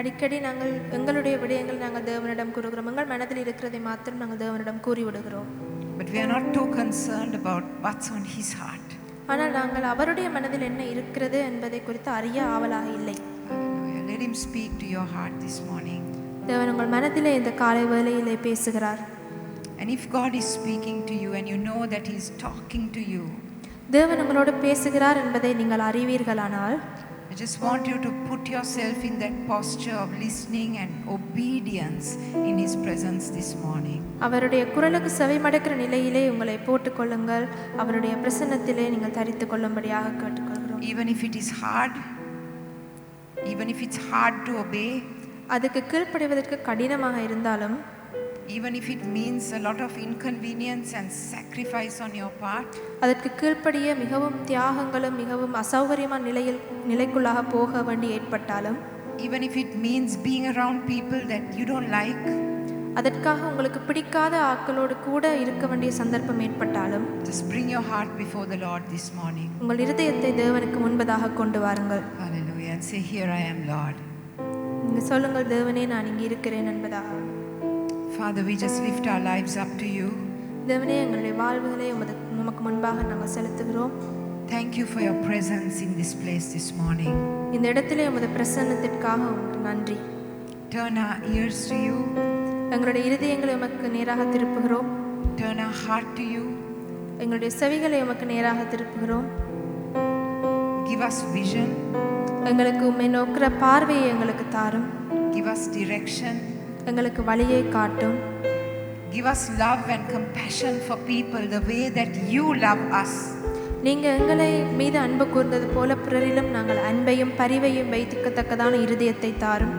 அடிக்கடி நாங்கள் எங்களுடைய விடயங்களை நாங்கள் தேவனிடம் கூறுகிறோம், எங்கள் மனதில் இருக்கிறதை மாத்திரம் நாங்கள் தேவனிடம் கூறி விடுகிறோம். But we are not too concerned about what's on his heart. ஆனால் நாங்கள் அவருடைய மனதில் என்ன இருக்கிறது என்பதை குறித்து அறிய ஆவலாக இல்லை. Hallelujah. Let him speak to your heart this morning. தேவன் உங்கள் மனதிலே இந்த காலை வேளையிலே பேசுகிறார். And if God is speaking to you and you know that he is talking to you, தேவன் உங்களோடு பேசுகிறார் என்பதை நீங்கள் அறிவீர்களானால், I just want you to put yourself in that posture of listening and obedience in his presence this morning. அவருடைய குரலுக்கு செவிமடுக்கிற நிலையிலே உங்களை போட்டுக்கொள்ளுங்கள். அவருடைய பிரசன்னத்திலே நீங்கள் தரித்துக் கொள்ளும்படியாக கேட்டுக்கொள்கிறோம். Even if it is hard, even if it's hard to obey, அதுக்கு கீழ்ப்படிவதற்கு கடினமாக இருந்தாலும், even if it means a lot of inconvenience and sacrifice on your part, அதற்கு கீழ்ப்படிய மிகவும் தியாகங்களும் மிகவும் அசௌகரியமான நிலைக்குள்ளாக போக வேண்டி ஏற்பட்டாலும், even if it means being around people that you don't like, அதற்காக உங்களுக்கு பிடிக்காத ஆட்களோடு கூட இருக்க வேண்டிய சந்தர்ப்பம் ஏற்பட்டாலும், just bring your heart before the Lord this morning. உங்கள் இருதயத்தை தேவனுக்கு முன்பதாக கொண்டு வாருங்கள். Hallelujah. And say, here I am, Lord. நீங்க சொல்லுங்கள், தேவனே நான் இங்கே இருக்கிறேன் என்பதாக. Father, we just lift our lives up to you. தேவனே எங்களுடைய வாழ்வுகளை உமக்கு முன்பாக நாங்கள் செலுத்துகிறோம். Thank you for your presence in this place this morning. இந்த இடத்திலே உமது பிரசன்னத்திற்காக உங்களுக்கு நன்றி. Turn our ears to you. எங்களுடைய இருதயங்களை உமக்கு நேராக திருப்புகிறோம். Turn our heart to you. எங்களுடைய செவிகளை உமக்கு நேராக திருப்புகிறோம். Give us vision. எங்களுக்கு உம்மை நோக்கிற பார்வையை எங்களுக்கு தாரும். Give us direction. எங்களுக்கு வழியை காட்டும். Give us love and compassion for people the way that you love us. நீங்க எங்களை மீது அன்பு கூர்ந்தது போல பிறரிலும் நாங்கள் அன்பையும் பரிவையும் வைத்திக்கத்தக்கதான இருதயத்தை தாரும்.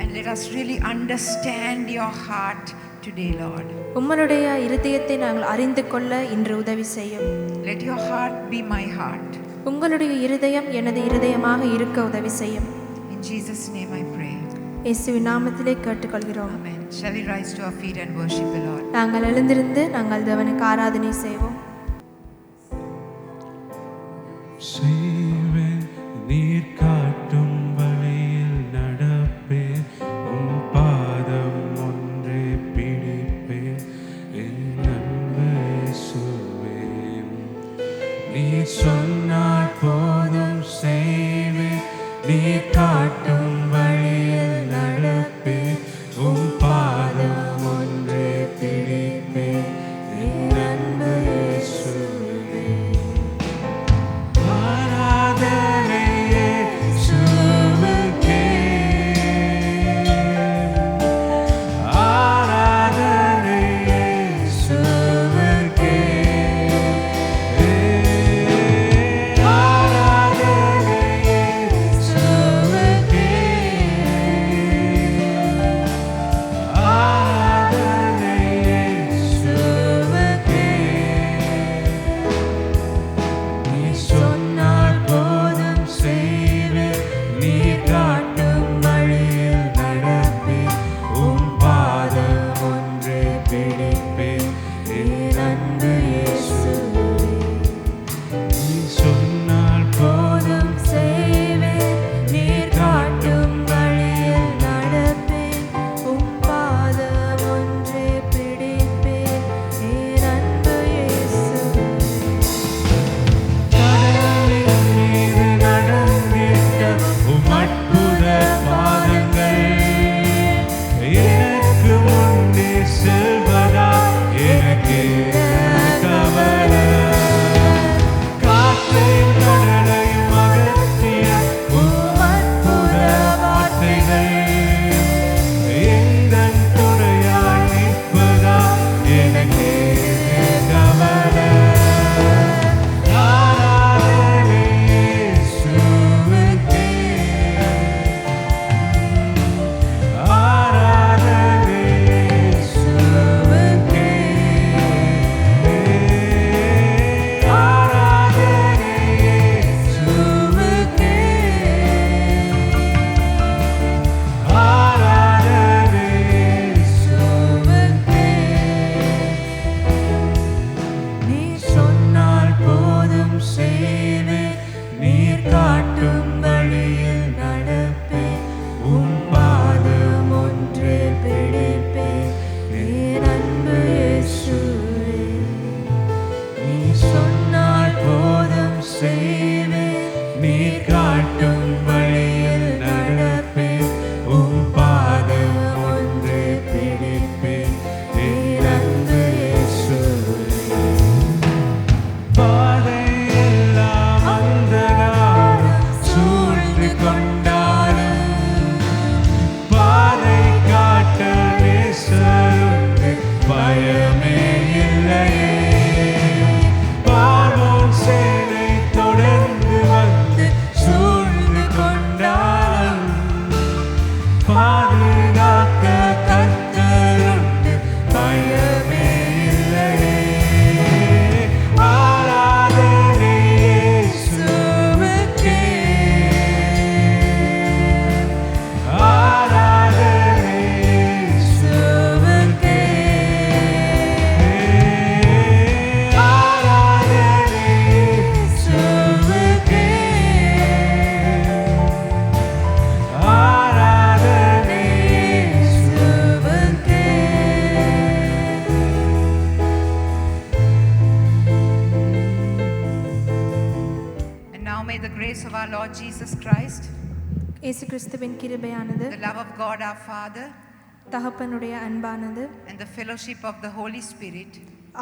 And let us really understand your heart today, Lord. உம்முடைய இருதயத்தை நாங்கள் அறிந்து கொள்ள இன்று உதவி செய்யும். Let your heart be my heart. உங்களுடைய இருதயம் எனது இருதயமாக இருக்க உதவி செய்யும். In Jesus' name I pray. இயேசுவின் நாமத்திலே கேட்டுக்கொள்கிறோம். Amen. Shall we rise to our feet and worship the Lord? நாங்கள் எழுந்திருந்து நாங்கள் தேவனுக்கு ஆராதனை செய்வோம். செய்வேன் நீர் காட்டும் வழியில் நடப்பேன், உம் பாதம் ஒன்றே பிடிப்பேன், என் அன்பு இயேசுவே. நீர் சொன்னால் போதும் செய்வேன், நீர் காட்டும் வழியில் நடப்பேன், உம் பாதம் ஒன்றே பிடிப்பேன், என் அன்பு இயேசுவே. our Lord Jesus Christ, இயேசு கிறிஸ்துவின் கிருபையானது, the love of God our Father, தகப்பனுடைய அன்பானது, and the fellowship of the Holy Spirit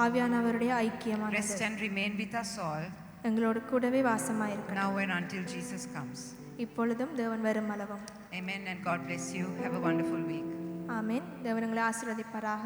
ஆவியானவருடைய ஐக்கியமானது rest and remain with us all, எங்களோடு கூடவே வாசமாயிருக்கணும், now and until Jesus comes. இப்பொழுதும் தேவன் வரும் அளவும். Amen and God bless you. Have a wonderful week. ஆமென். தேவன் உங்களை ஆசீர்வதிப்பாராக.